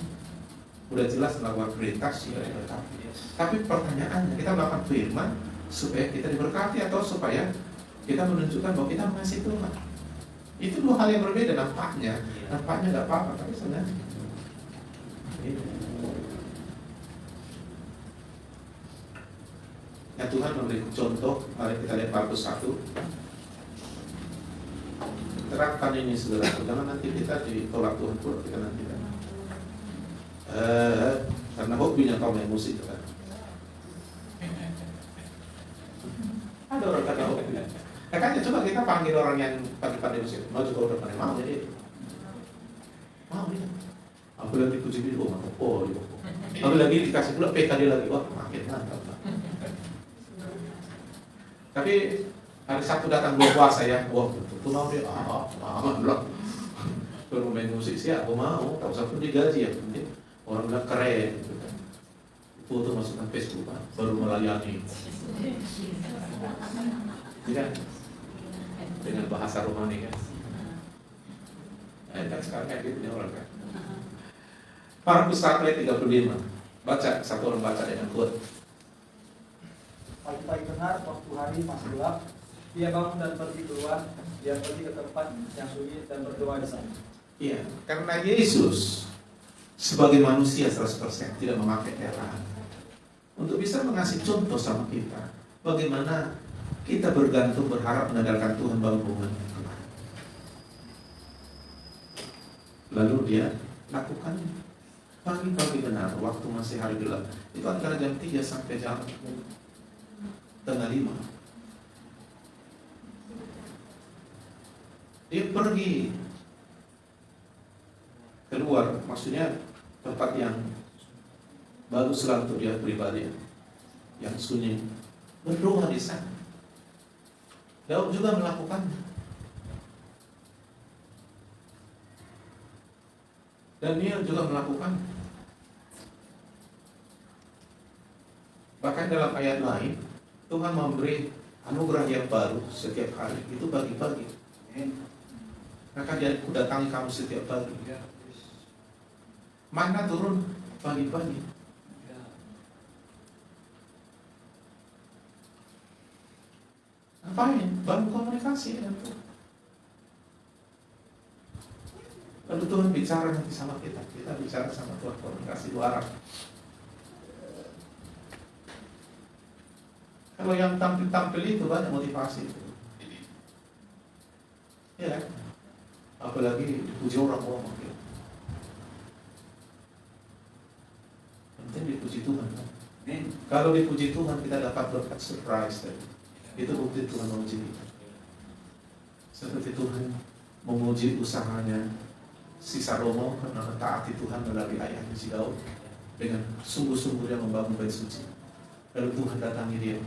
Udah jelas melakukan perintah supaya berkati. Tapi pertanyaannya, kita melakukan firman supaya kita diberkati atau supaya kita menunjukkan bahwa kita mengasihi Tuhan. Itu dua hal yang berbeda nampaknya. Nampaknya gak apa-apa, tapi sebenarnya ya Tuhan memberi contoh. Mari kita lihat Markus 1. Terapkan ini segera, jangan nanti kita ditolak Tuhan pula kita nanti kan. Karena hobinya kau main musik kan. Ada orang kata hobi. Makanya coba kita panggil orang yang pandai musik. Mau juga udah pandai mau jadi. Mau dia. Aku lagi puji dia, oh, aku lagi dikasih pula PK dia lagi, wah makin mantap. Tapi hari Sabtu datang bulan puasa ya, wah betul mau dia, aman lah. Kalau main musik sih aku mau, tak usah pun digaji ya, penting orang bilang keren gitu kan. Foto masukkan Facebook kan, baru melayani. Tidak, dengan bahasa Romawi kan. Kan sekarang kayak gitu orang kan. Markus 1 ayat 35. Baca, satu orang baca dengan kuat. Pagi-pagi benar, waktu hari masih gelap, dia bangun dan pergi keluar. Dia pergi ke tempat yang sunyi dan berdoa di sana. Iya, karena Yesus sebagai manusia 100% tidak memakai peran untuk bisa mengasih contoh sama kita bagaimana kita bergantung berharap mengandalkan Tuhan bangun hubungan. Lalu dia lakukannya. Pagi-pagi benar, waktu masih hari gelap. Itu antara jam 3 sampai jam tengah 5. Dia pergi keluar, maksudnya tempat yang bagus lah untuk dia pribadi, yang sunyi, berdoa di sana. Daud juga melakukannya. Dan dia juga melakukannya. Bahkan dalam ayat lain, Tuhan memberi anugerah yang baru setiap hari. Itu pagi-pagi. Maka dia datangi kamu setiap pagi. Mana turun pagi-pagi. Ngapain? Bangun komunikasi dengan Tuhan. Lalu Tuhan bicara nanti sama kita. Kita bicara sama Tuhan, komunikasi dua arah. Kalau yang tampil-tampil itu banyak motivasi. Ya kan? Apalagi dipuji orang-orang. Penting dipuji Tuhan kan? Kalau dipuji Tuhan kita dapat berkat surprise tadi. Itu bukti Tuhan memuji kita. Seperti Tuhan memuji usahanya si Salomo karena mentaati Tuhan melalui ayahnya si Daud. Dengan sungguh-sungguh dia membangun bait suci. Lalu Tuhan datangi dia.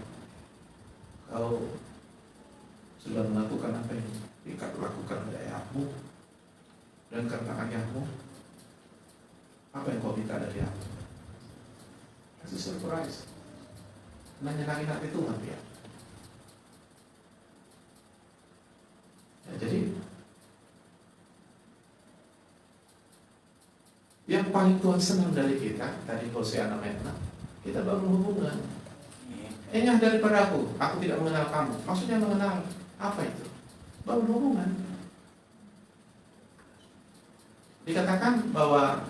Kau sudah melakukan apa yang dikatakan oleh ayahmu, dan karena ayahmu, apa yang kau minta dari aku? Kasih surprise, menyenangi hati Tuhan dia. Ya, jadi yang paling Tuhan senang dari kita tadi Hosea 6 ayat 6, kita bangun hubungan. Enyah daripada aku tidak mengenal kamu. Maksudnya mengenal apa itu? Bangun hubungan. Dikatakan bahwa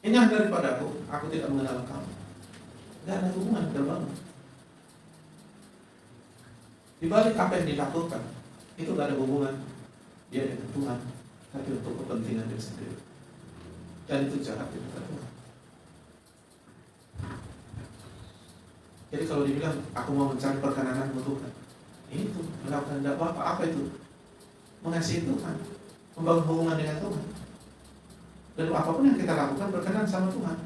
enyah daripada aku tidak mengenal kamu. Tidak ada hubungan terbangun. Di balik apa yang dilakukan, itu tidak ada hubungan dia dengan Tuhan, tapi untuk kepentingan dia sendiri. Dan itu jahat di mata Tuhan. Jadi kalau dibilang aku mau mencari perkenananmu Tuhan, itu melakukan tidak apa itu? Mengasihi Tuhan, membangun hubungan dengan Tuhan. Dan apapun yang kita lakukan berkenan sama Tuhan.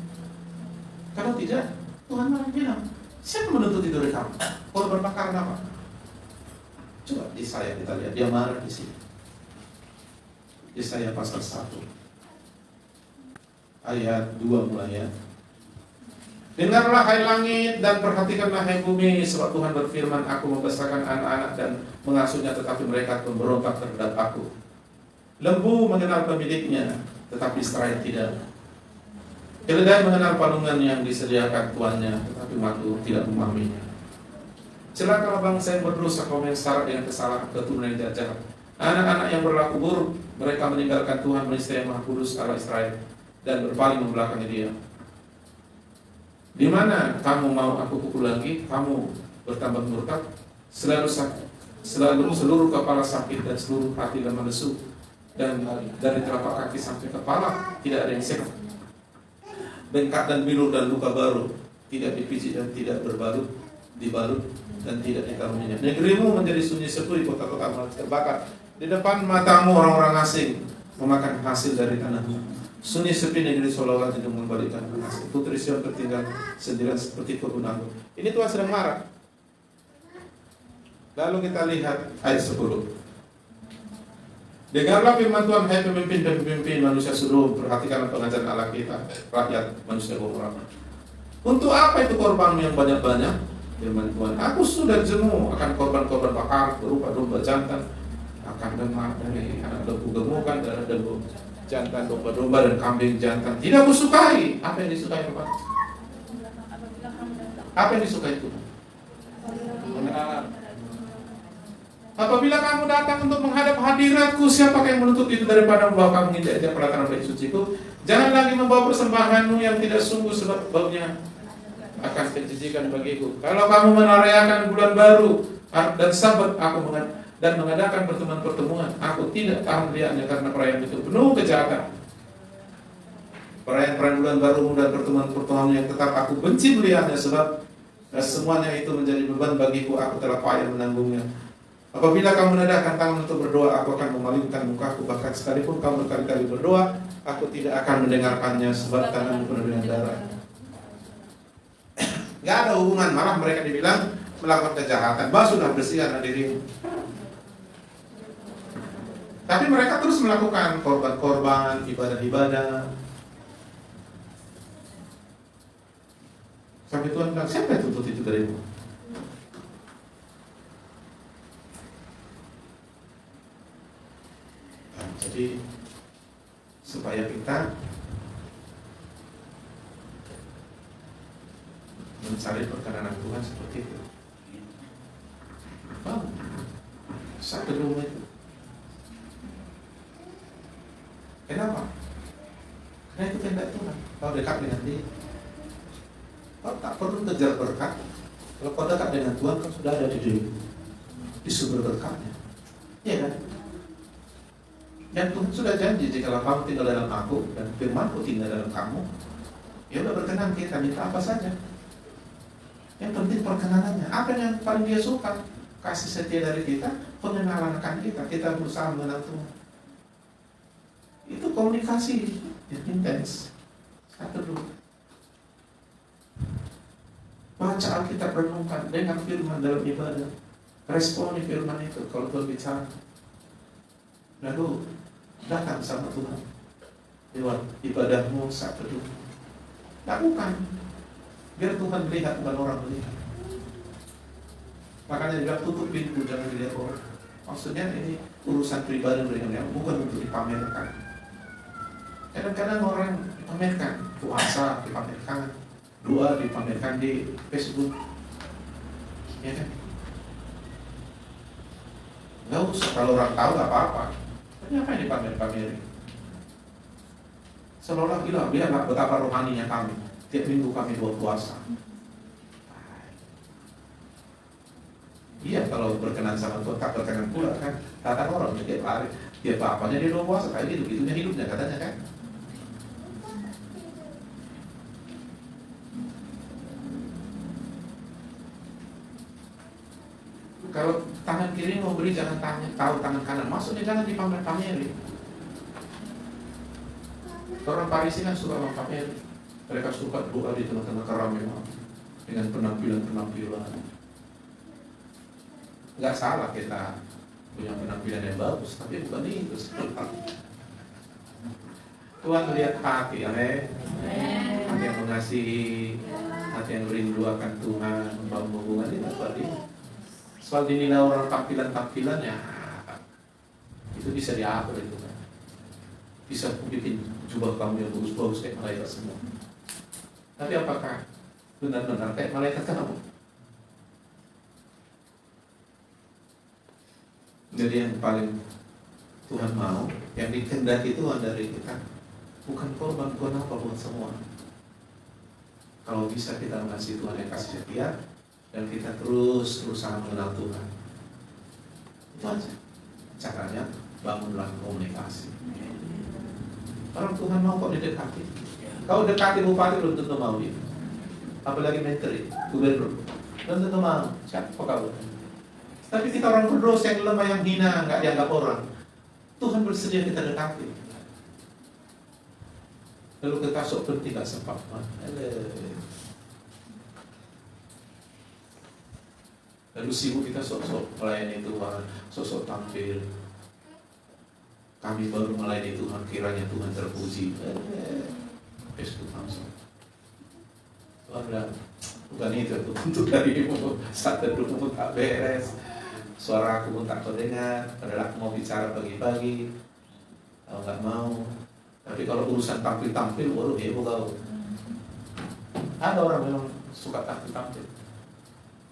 Kalau tidak, Tuhan malah bilang, siapa menuntut itu dari kamu? Korban bakaran apa? Coba Yesaya kita lihat, dia marah di sini. Yesaya pasal 1 ayat 2 mulai ya. Dengarlah hai langit dan perhatikanlah hai bumi, sebab Tuhan berfirman, aku membesarkan anak-anak dan mengasuhnya, tetapi mereka memberontak terhadap aku. Lembu mengenal pemiliknya, tetapi Israel tidak. Keledai mengenal palungan yang disediakan tuannya, tetapi madu tidak memahaminya. Celakalah bangsa yang berdosa, kaum yang syarat dengan kesalahan keturunan yang jahat. Anak-anak yang berlaku buruk, mereka meninggalkan Tuhan Maha Maha Kudus Allah Israel dan berpaling membelakangi Dia. Di mana kamu mau aku pukul lagi, kamu bertambah murtad, seluruh kepala sakit dan seluruh hati lemah lesu, dan dari telapak kaki sampai kepala tidak ada yang sehat. Bengkak dan biru dan luka baru, tidak dipijit dan tidak dibalut dan tidak ditaruh minyak. Negerimu menjadi sunyi sepi, kota-kota terbakar. Di depan matamu orang-orang asing memakan hasil dari tanahmu. Sunyi sepi negeri seolah-olah tidak membalikkan hasil. Putri Sion tertinggal sendirian seperti kebun anggur. Ini Tuhan sedang marah. Lalu kita lihat ayat 10. Dengarlah firman Tuhan, hai pemimpin dan pemimpin manusia seluruh, perhatikanlah pengajaran Allah kita, rakyat manusia bermoral. Untuk apa itu korbanmu yang banyak-banyak? Firman Tuhan, aku sudah jenuh akan korban-korban bakar berupa domba jantan, akan lemak dari anak lembu gemukan, dari lembu jantan, domba-domba dan kambing jantan. Tidak kusukai. Apa yang disukai Bapak? Apa yang disukai Tuhan? Pengenalan. Apabila kamu datang untuk menghadap hadiratku, siapakah yang menuntut itu daripada membawa kamu menginjak pelataran bait suciku? Jangan lagi membawa persembahanmu yang tidak sungguh, sebab baunya akan menjijikan bagiku. Kalau kamu menerayakan bulan baru dan sabat aku dan mengadakan pertemuan-pertemuan, aku tidak tahan lihatnya karena perayaan itu penuh kejahatan. Perayaan bulan baru dan pertemuan-pertemuan yang tetap aku benci melihatnya, sebab semuanya itu menjadi beban bagiku, aku telah payah menanggungnya. Apabila kamu menadahkan tangan untuk berdoa, aku akan memalingkan mukaku, bahkan sekalipun kamu berkali-kali berdoa, aku tidak akan mendengarkannya, sebab tanganmu penuh dengan darah. Gak ada hubungan, malah mereka dibilang melakukan kejahatan. Sudah bersihkan dirimu. Tapi mereka terus melakukan korban-korban, ibadah-ibadah. Sampai Tuhan bilang, siapa yang tuntut itu darimu? Nah, jadi supaya kita mencari perkenanan Tuhan seperti itu. Satu rumah itu. Kenapa? Karena itu kehendak Tuhan. Kau dekat dengan Dia, kau tak perlu kejar berkat. Kalau kau dekat dengan Tuhan, kau sudah ada di sumber berkatnya. Iya kan? Dan Tuhan sudah janji, jika kamu tinggal dalam aku dan firman-Ku tinggal dalam kamu, ya udah berkenan kita minta apa saja. Yang penting perkenanannya. Apa yang paling Dia suka? Kasih setia dari kita, pengenalan akan kita. Kita berusaha mengenal Tuhan. Itu komunikasi yang intens. Satu dulu. Baca Alkitab, renungkan, dengar firman dalam ibadah. Responi firman itu kalau Tuhan bicara. Lalu datang sama Tuhan lewat ibadahmu saat teduh. Lakukan. Biar Tuhan melihat, bukan orang melihat. Makanya dia tutup pintu, jangan dilihat orang. Maksudnya ini urusan pribadi dengan yang bukan untuk dipamerkan. Kadang-kadang orang dipamerkan, puasa dipamerkan, Dua dipamerkan di Facebook, ya kan? Nggak usah, kalau orang tahu nggak apa-apa. Tapi apa yang dipamer-pamerin? Seolah-olah gila, lihatlah betapa rohaninya kami. Tiap minggu kami buat puasa. Iya, kalau berkenan sama Tuhan, tak berkenan pula kan. Kata orang, dia lari. Dia apa-apanya dia doang puasa, kayak gitu-gitunya hidupnya katanya kan. Kalau tangan kiri mau beri, jangan tahu tangan kanan. Maksudnya jangan dipamer-pamerin. Orang Parisi kan suka pamer. Mereka suka doa di tengah-tengah keramaian dengan penampilan-penampilan. Nggak salah kita punya penampilan yang bagus, tapi bukan itu sebenarnya. Tuhan melihat hati, amin. Hati yang mengasihi, hati yang merindu akan Tuhan, membangun hubungan itu tadi. Soal dinilai orang tampilan-tampilannya, itu bisa diatur itu kan. Bisa bikin jubah kamu yang bagus-bagus kayak malaikat semua. Tapi apakah benar-benar kayak malaikat kamu? Jadi yang paling Tuhan mau, yang dikehendaki Tuhan dari kita, bukan korban, bukan apa buat semua. Kalau bisa kita mengasihi Tuhan yang kasih setia, dan kita terus berusaha mengenal Tuhan. Itu aja. Caranya bangunlah komunikasi. Orang Tuhan mau kok didekati. Kau dekati bupati belum tentu mau dia. Apalagi menteri, gubernur, belum tentu mau. Siapa kau? Tapi kita orang berdosa yang lemah, yang hina, nggak dianggap orang. Tuhan bersedia kita dekati. Lalu kita sok pun tidak sempat. Lalu sibuk kita sok-sok melayani Tuhan, sok-sok tampil. Kami baru melayani Tuhan, kiranya Tuhan terpuji. Facebook langsung. Tuhan bilang, bukan itu untuk darimu, saat teduhmu tak beres, suara aku pun tak kau dengar, padahal aku mau bicara pagi-pagi, kau nggak mau. Tapi kalau urusan tampil-tampil, waduh heboh kau. Ada orang memang suka tampil-tampil.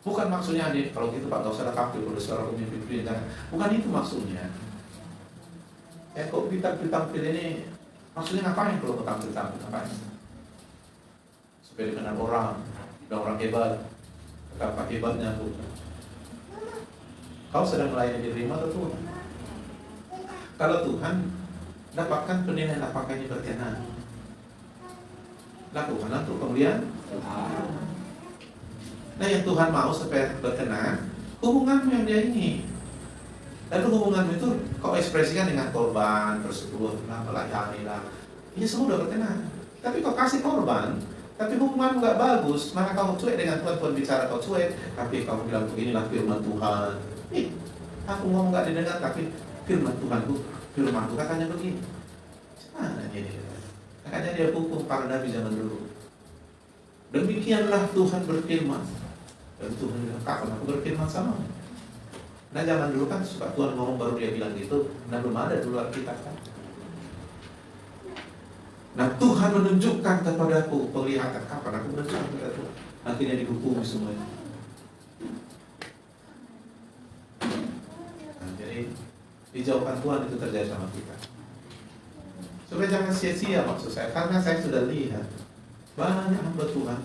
Bukan maksudnya adik, kalau gitu Pak, gak usah tampil, kalau suara pemimpin jangan. Bukan itu maksudnya. Kok tampil ini, maksudnya ngapain kalau mau tampil-tampil, ngapain? Supaya dikenal orang, dan orang hebat, betapa hebatnya Tuhan. Kau sedang melayani dirimu atau Tuhan? Kalau Tuhan, dapatkan penilaian apakah ini berkenan. Lakukan untuk kemuliaan Tuhan. Nah yang Tuhan mau supaya berkenan, hubunganmu yang dia ingin. Lalu hubunganmu itu kau ekspresikan dengan korban, tersebut, melayani lah. Ini semua udah berkenan. Tapi kau kasih korban, tapi hubunganmu gak bagus, maka kau cuek dengan Tuhan bicara kau cuek, tapi kau bilang beginilah firman Tuhan. Aku ngomong gak didengar, tapi firman Tuhanku, firmanku katanya begini. Mana ini? Makanya dia hukum para nabi zaman dulu. Demikianlah Tuhan berfirman. Dan Tuhan bilang, kapan aku berfirman sama? Nah zaman dulu kan suka Tuhan ngomong baru dia bilang gitu. Nah belum ada dulu Alkitab kan. Nah Tuhan menunjukkan kepadaku penglihatan, kapan aku menunjukkan kepada Tuhan. Akhirnya dihukum semuanya. Nah, jadi dijauhkan Tuhan itu terjadi sama kita. Supaya jangan sia-sia maksud saya, karena saya sudah lihat banyak hamba Tuhan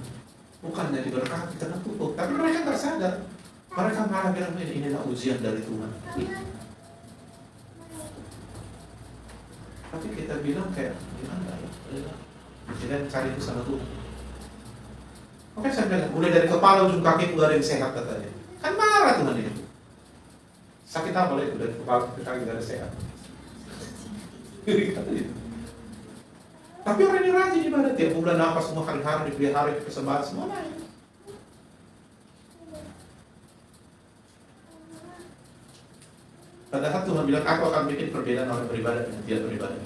bukannya diberkati karena pupuk, tapi mereka nggak sadar. Mereka malah bilang inilah ujian dari Tuhan. Tapi kita bilang kayak gimana ya? Kita cari itu sama Tuhan. Oke, saya bilang mulai dari kepala ujung kaki gak ada yang sehat katanya. Kan marah Tuhan ini. Sakit apa lagi dari kepala ke kaki gak ada sehat? Kata itu. Tapi orang ini rajin ibadah, tiap bulan apa semua hari-hari dibeli hari persembahan semua lain. Padahal Tuhan bilang aku akan bikin perbedaan orang beribadah dengan tidak beribadah.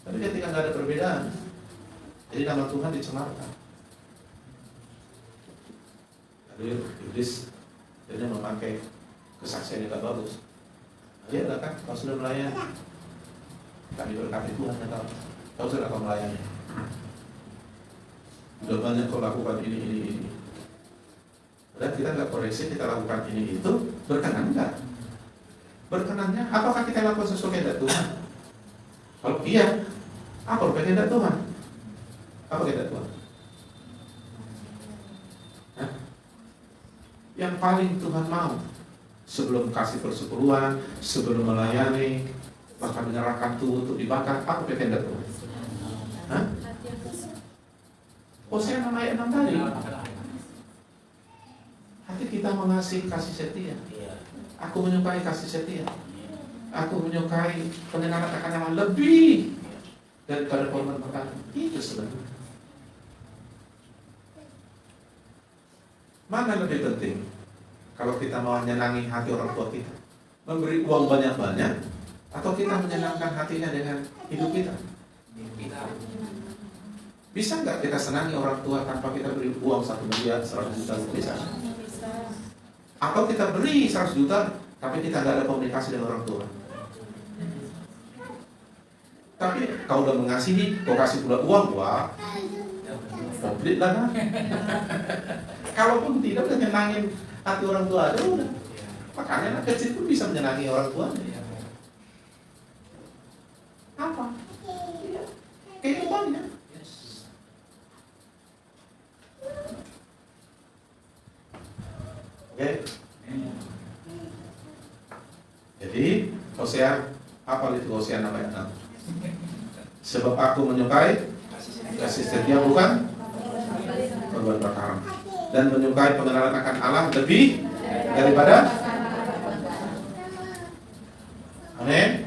Tapi ketika nggak ada perbedaan, jadi nama Tuhan dicemarkan. Lalu iblis dia memakai kesaksian yang gak bagus. Dia lah kan, kalau sudah melayani, kami berkati Tuhan atau kau sudah kau melayani. Udah udah banyak kau lakukan ini. Dan kita nggak koreksi, kita lakukan ini itu, berkenan nggak? Berkenannya, apakah kita lakukan sesuai kehendak Tuhan? Kalau iya, apa kehendak Tuhan? Apa kehendak Tuhan? Hah? Yang paling Tuhan mau sebelum kasih persepuluhan, sebelum melayani, bahkan menyerahkan tubuh untuk dibakar, apa kehendak Tuhan? Hah? Hosea 6 ayat 6 tadi. Hati kita mengasihi kasih setia. Aku menyukai kasih setia. Aku menyukai pengenalan akan Allah lebih daripada korban pertama. Itu sebenarnya. Mana lebih penting? Kalau kita mau menyenangi hati orang tua kita, memberi uang banyak-banyak, atau kita menyenangkan hatinya dengan hidup kita? Bisa nggak kita senangi orang tua tanpa kita beri uang 1 miliar, 100 juta? Bisa. Atau kita beri 100 juta, tapi kita nggak ada komunikasi dengan orang tua. Tapi kau udah mengasihi, kau kasih pula uang, wah, komplit lah kan? Kalaupun tidak, udah nyenangin hati orang tua aja udah. Makanya anak kecil pun bisa menyenangi orang tuanya. Apa? Kehidupannya. Oke. Jadi Hosea, apa itu Hosea 6 ayat 6? Sebab aku menyukai kasih setia bukan korban perkara, dan menyukai pengenalan akan Allah lebih daripada. Amin.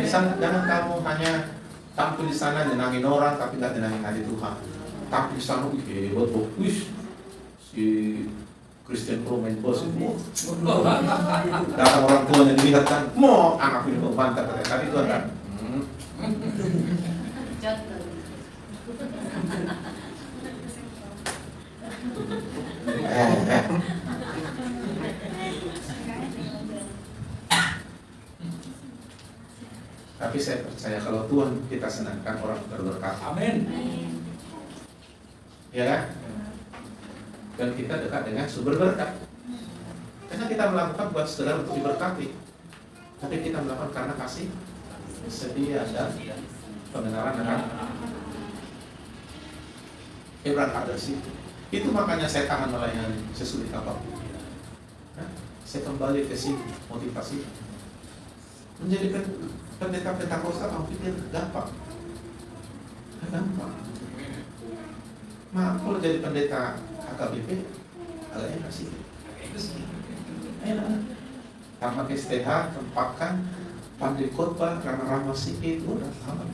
Jangan kamu hanya tampil di sana nyenangin orang tapi nggak nyenangin hati Tuhan. Tampil di sana hebat, wih, si Christian Pro main bos itu. Datang orang tuanya dilihat kan, mau anak ini membantah tapi Tuhan kan. Tapi saya percaya kalau Tuhan kita senangkan, orang berberkat. Amin. Ya kan? Dan kita dekat dengan sumber berkat. Karena kita melakukan bukan sekedar untuk diberkati, tapi kita melakukan karena kasih setia dan pengenalan akan Ibrahim ada sih. Itu makanya saya tahan melayani sesulit apapun. Saya kembali ke sini motivasi. Menjadi pendeta Pentakosta, kamu pikir gampang? Gampang. Kalau jadi pendeta HKBP agak enak sih. Enak. Tanpa STH, tempatkan, pandai khotbah, ramah-ramah sikit, udah aman.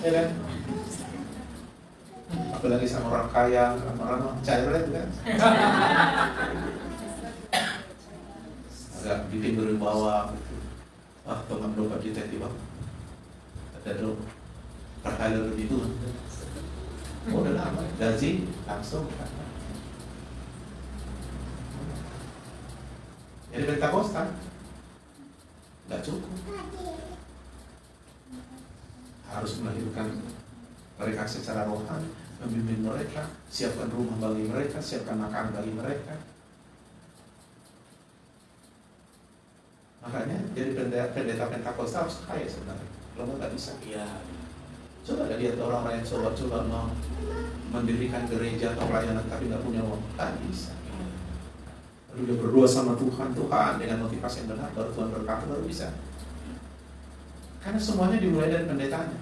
Ya kan? Apalagi sama orang kaya, ramah-ramah, cair kan? Agak bikin berwibawa gitu. Teman doa kita tiba ada doa perhal lebih itu. Udah lama gaji langsung. Jadi Pentakosta nggak cukup, harus melahirkan mereka secara rohani, membimbing mereka, siapkan rumah bagi mereka, siapkan makan bagi mereka. Makanya jadi pendeta Pentakosta harus kaya sebenarnya. Kalau nggak bisa. Iya. Coba lihat orang-orang yang coba mau mendirikan gereja atau pelayanan tapi nggak punya uang, nggak bisa. Lalu dia berdoa sama Tuhan dengan motivasi yang benar, baru Tuhan berkata baru bisa. Karena semuanya dimulai dari pendetanya.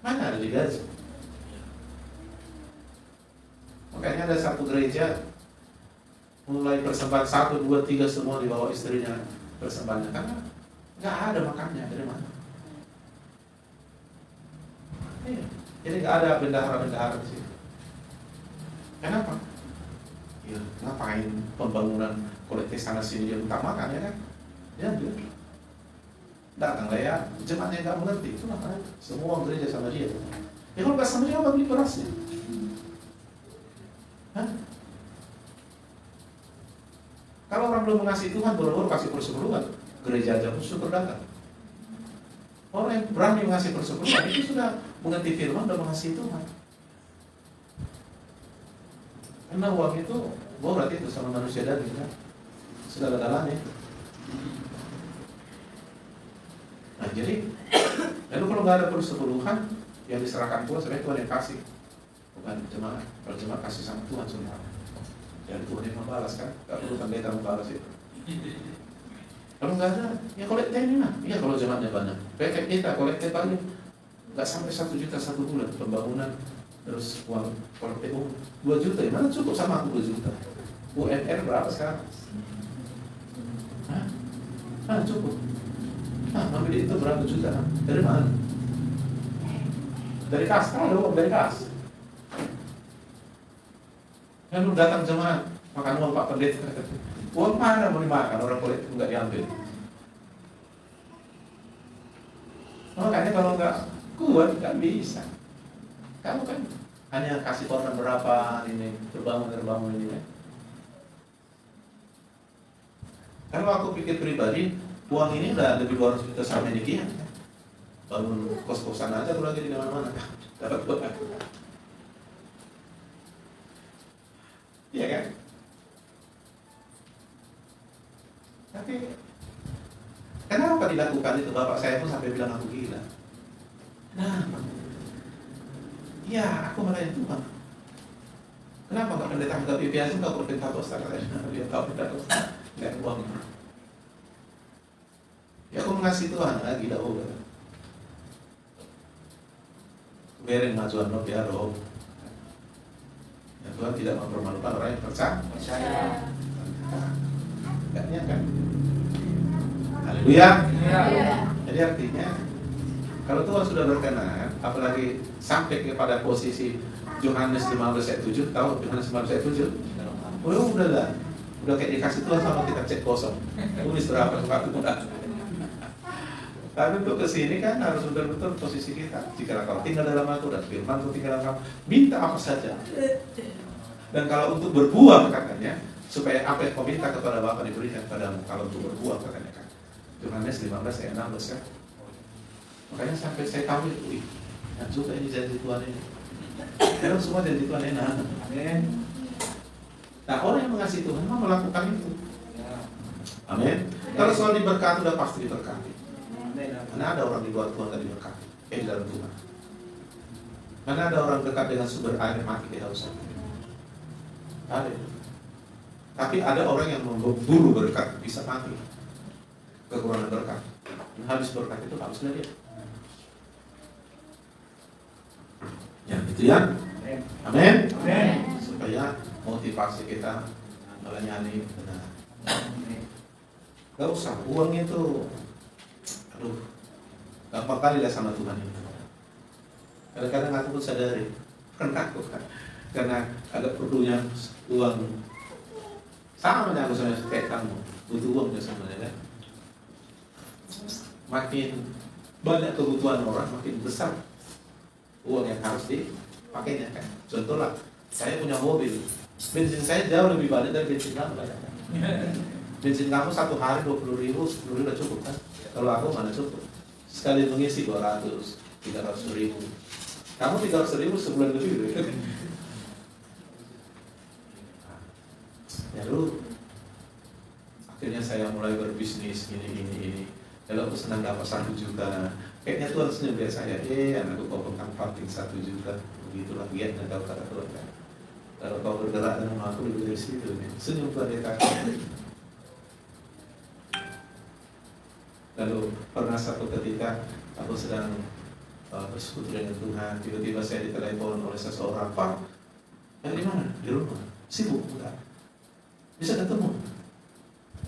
Mana ada digaji? Makanya ada satu gereja mulai persembahan 1, 2, 3 semua dibawa istrinya persembahannya, karena nggak ada makannya dari mana. Jadi nggak ada bendahara di sini. Kenapa? Ya ngapain pembangunan kolektif sana sini dia utamakan, ya kan? Ya dia datang lah ya, jemaatnya nggak mengerti, itu makanya semua gereja sama dia. Ya kalau nggak sama dia, apa beli berasnya? Hah? Kalau orang belum mengasihi Tuhan, baru-baru kasih persepuluhan, gereja aja pun syukur datang. Orang yang berani mengasih persepuluhan itu sudah mengerti firman, sudah mengasihi Tuhan. Karena uang itu berat itu sama manusia daging kan, segala-galanya. Nah jadi, lalu kalau nggak ada persepuluhan yang diserahkan Tuhan, sebenarnya Tuhan yang kasih, bukan jemaat. Kalau jemaat kasih sama Tuhan semua, dan Tuhan yang membalas kan, nggak perlu pendeta membalas itu. Kalau nggak ada, ya kolektif ini lah. Ya kalau jemaatnya banyak, kayak kita kolektif paling nggak sampai 1 juta 1 bulan pembangunan, terus uang kolektif 2 juta, ya mana cukup sama aku 2 juta. UMR berapa sekarang? Hah, cukup. Ambil itu berapa juta? Dari mana? Dari kas, ada uang dari kas. Lalu datang jemaat makan uang Pak Pendeta. Uang mana mau dimakan, orang politik nggak diambil. Makanya kalau nggak kuat nggak bisa. Kamu kan hanya kasih korban berapa ini terbangun ini. Kalau aku pikir pribadi, uang ini udah lebih 200 juta sama demikian. Bangun kos-kosan aja kalau lagi di mana-mana dapat uang. Iya kan? Tapi kenapa dilakukan itu? Bapak saya pun sampai bilang aku gila. Kenapa? Ya, aku merayakan Tuhan. Kenapa nggak pendeta anggap biasa nggak profeta besar? Dia tahu pendeta besar nggak uang. Ya aku mengasihi Tuhan lagi dahulu. Biarin majuan no biaro. Ya, Tuhan tidak mempermalukan orang yang percaya. Enggaknya kan? Haleluya. Jadi artinya kalau Tuhan sudah berkenan, apalagi sampai kepada posisi Yohanes 15 ayat 7, tahu Yohanes 15 ayat 7? Oh udah lah, udah kayak dikasih Tuhan sama kita cek kosong. Tulis berapa suka mudah. Tapi untuk kesini kan harus betul-betul posisi kita. Jika kau tinggal dalam aku dan firman ku tinggal dalam kamu, minta apa saja. Dan kalau untuk berbuah katanya, supaya apa yang kau minta kepada Bapa diberikan kepadamu. Kalau untuk berbuah katanya kan. Yohanes 15 ayat 16 kan. Makanya sampai saya tahu itu, enak juga ini janji Tuhan ini. Karena semua janji Tuhan enak. Amin. Nah orang yang mengasihi Tuhan memang melakukan itu. Amin. Kalau soal diberkati udah pasti diberkati. Mana ada orang di luar Tuhan gak diberkati? Di dalam Tuhan. Mana ada orang dekat dengan sumber air mati kehausan? Ada. Tapi ada orang yang memburu berkat bisa mati. Kekurangan berkat. Nah, habis berkat itu habislah dia. Ya, itu ya. Amin. Supaya motivasi kita melayani benar. Gak usah uang itu. Aduh, gampang kali lah sama Tuhan itu. Kadang-kadang aku pun sadari, karena aku kan, karena agak perlunya uang. Sama aja aku sama kayak kamu, butuh uang juga sama kan. Makin banyak kebutuhan orang, makin besar uang yang harus dipakainya kan. Contoh lah, saya punya mobil, bensin saya jauh lebih banyak dari bensin kamu kan. Bensin kamu satu hari 20.000, 10.000 udah cukup kan. Kalau aku mana cukup. Sekali mengisi 200, 300.000. Kamu 300.000 sebulan lebih kan. Ya lu, akhirnya saya mulai berbisnis ini. Kalau aku senang dapat 1 juta, kayaknya Tuhan senyum lihat saya. Anakku kau pegang parking 1 juta, begitulah giatnya kau kata Tuhan kan. Kalau kau bergerak dengan aku lebih dari situ, senyum Tuhan dia kata. Lalu pernah satu ketika aku sedang bersekutu dengan Tuhan, tiba-tiba saya ditelepon oleh seseorang, Pak, di mana? Di rumah. Sibuk enggak? Bisa ketemu?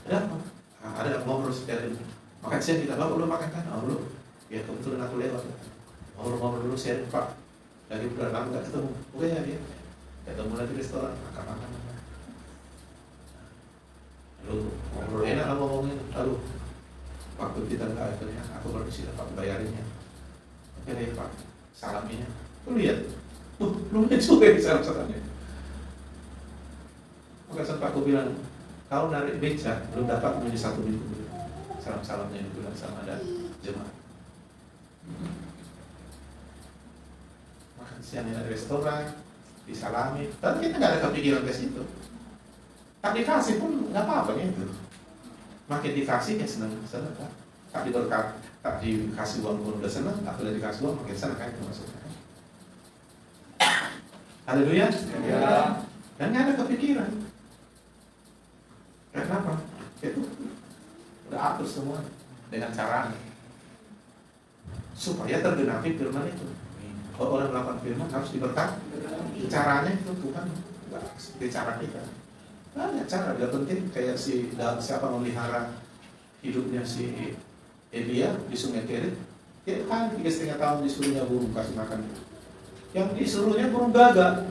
Ada apa? Ada ngobrol sekali. Makan siang kita, Bapak belum makan kan? Oh belum. Ya kebetulan aku lewat. Ngobrol dulu sharing Pak. Dari bulan lama nggak ketemu. Oke ya dia. Ketemu lagi di restoran, makan. Lalu ngobrol enak lah ngomongin. Lalu waktu kita nggak akhirnya, aku baru bisa dapat bayarinnya. Oke deh Pak, salaminya. Lu lihat, lumayan juga ya salam-salamnya. Maka sempat aku bilang, kau narik beca, belum dapat menjadi 1 minggu. Salam-salamnya yang bilang sama ada jemaat. Makan siang di restoran, disalami, tapi kita nggak ada kepikiran ke situ. Tak dikasih pun nggak apa-apa gitu. Makin dikasih ya senang kan. Tak diberkat, tak dikasih uang pun udah senang, tak boleh dikasih uang makin senang kan itu maksudnya. Haleluya. Ya. Dan nggak ada kepikiran. Kenapa? Itu udah atur semua dengan caranya supaya tergenapi firman itu. Kalau orang melakukan firman harus diberkati. Caranya itu Tuhan nggak seperti cara kita. Banyak cara, tidak penting kayak siapa memelihara hidupnya si Elia di Sungai Kerit. Tiap hari 3,5 tahun disuruhnya burung kasih makan. Yang disuruhnya burung gagak.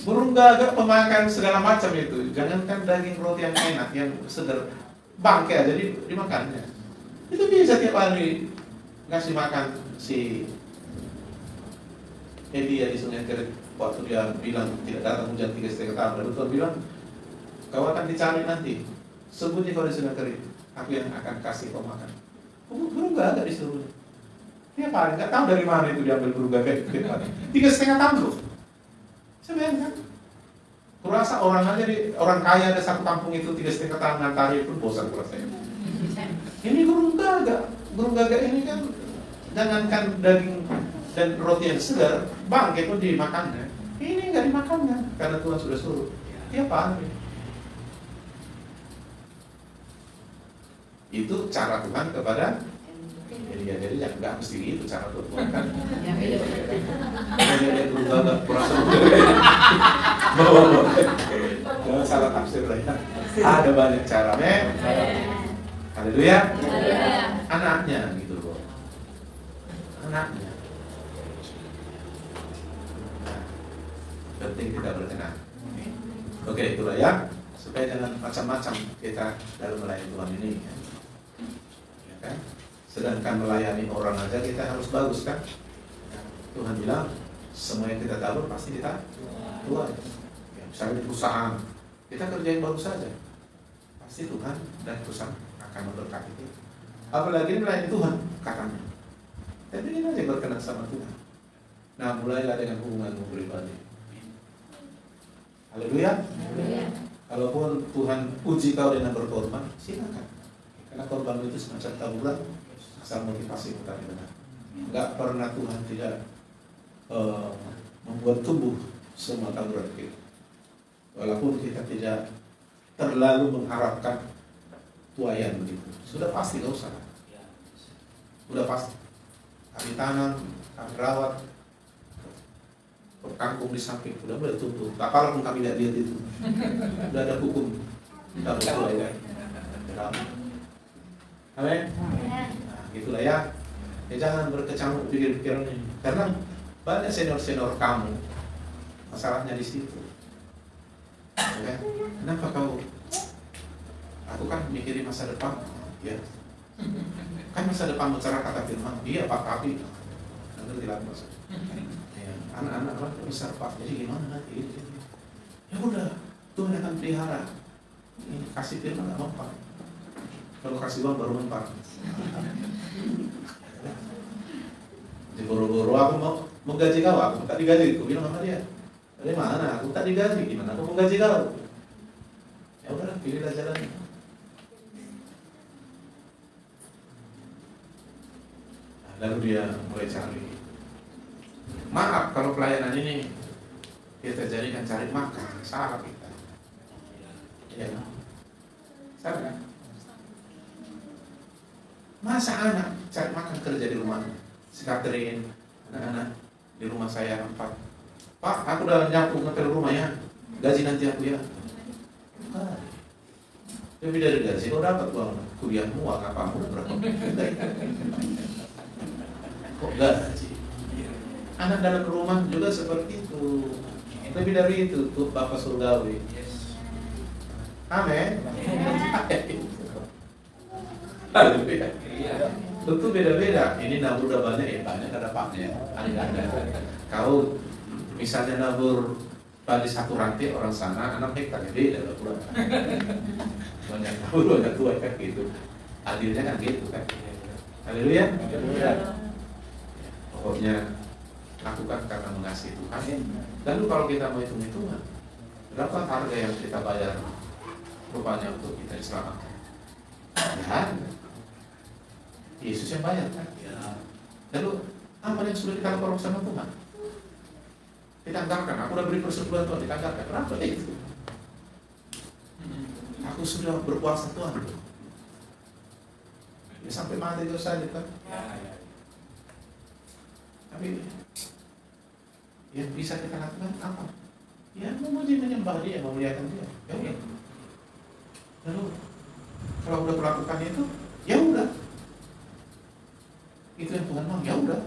Burung gagak pemakan segala macam itu. Jangankan daging roti yang enak, yang seger, bangkai aja dimakannya. Itu bisa tiap hari ngasih makan si Elia di Sungai Kerit. Waktu dia bilang tidak datang hujan 3,5 tahun, lalu Tuhan bilang, kau akan dicari nanti, sembunyi kau di Sungai Kerit, aku yang akan kasih kau makan. Burung gagak disuruh. Tiap hari, nggak tahu dari mana itu diambil burung gagak itu tiap hari. 3,5 tahun loh. Sebenarnya kan, kurasa orang kaya ada satu kampung itu 3,5 tahun ngantari pun bosan kurasanya. Ini burung gagak ini kan jangankan daging dan roti yang segar, bangkai pun dimakannya. Ini nggak dimakannya karena Tuhan sudah suruh. Tiap hari. Itu cara Tuhan kepada Elia. Jadi nggak mesti gitu cara Tuhan kan. Dia burung gagak kurasa bawa. Jangan salah tafsir lah ya. Ada banyak caranya. Haleluya. Anaknya gitu loh. Anaknya. Penting kita berkenan. Oke, itulah ya. Supaya jangan macam-macam kita dalam melayani Tuhan ini. Ya kan? Sedangkan melayani orang aja kita harus bagus kan? Tuhan bilang semua yang kita tabur pasti kita tuai. Ya, misalnya di perusahaan kita kerjain bagus saja, pasti Tuhan dan perusahaan akan memberkati kita. Apalagi melayani Tuhan katanya. Tapi kita aja berkenan sama Tuhan. Nah, mulailah dengan hubunganmu pribadi. Haleluya. Kalaupun Tuhan uji kau dengan berkorban, silakan. Karena korban itu semacam taburan, asal motivasi kita benar. Enggak pernah Tuhan tidak membuat tumbuh semua taburan kita. Walaupun kita tidak terlalu mengharapkan tuaian begitu, sudah pasti gak usah. Sudah pasti. Kami tanam, kami rawat, kangkung di samping udah boleh tumbuh. Kapal pun kami lihat itu, udah ada hukum. Kita berdoa ya. Amin. Nah, gitulah ya. Ya jangan berkecamuk pikir-pikiran ini, karena banyak senior kamu masalahnya di situ. Ya, kenapa kau? Aku kan mikirin masa depan, ya. Kan masa depan cerah kata firman. Iya Pak, tapi nanti tidak maksud. Anak-anak kan besar Pak, jadi gimana nanti? Ya udah, Tuhan akan pelihara. Ini kasih firman nggak mempan. Kalau kasih uang baru mempan. Jadi boro-boro aku mau gaji kau, aku tak digaji. Aku bilang sama dia, dari mana? Aku tak digaji, gimana aku mau gaji kau? Ya udah, pilihlah jalannya. Nah, lalu dia mulai cari. Maaf kalau pelayanan ini kita jadikan cari makan, salah kita. Ya, salah kan? Masa anak cari makan kerja di rumah, sekatrin anak-anak di rumah saya 4. Pak, aku udah nyapu ngepel rumah ya, gaji nanti aku ya. Lebih dari gaji, kau dapat uang kuliahmu, uang apamu berapa? Kok gaji? Anak dalam rumah juga seperti itu. Lebih dari itu tuh Bapak surgawi. Amin. Haleluya. Tentu beda-beda. Ini nabur udah banyak ya, banyak ada paknya. Ada. Kau misalnya nabur padi 1 rantai orang sana 6 hektar, beda lah pula. Banyak nabur banyak tuai kan gitu. Adilnya kan gitu kan. Haleluya. Haleluya. Pokoknya lakukan karena mengasihi Tuhan. Lalu kalau kita mau hitung-hitungan, berapa harga yang kita bayar rupanya untuk kita diselamatkan? Ya, Yesus yang bayar kan? Ya. Lalu apa yang sudah kita lakukan bersama Tuhan? Ditanggalkan, aku sudah beri persetujuan Tuhan, ditanggalkan. Berapa itu? Aku sudah berpuasa Tuhan. Ya, sampai mati terus saja kan? Tapi yang bisa kita lakukan apa? Ya memuji menyembah Dia, memuliakan Dia. Ya udah. Lalu kalau udah melakukan itu, ya udah. Itu yang Tuhan mau, ya udah.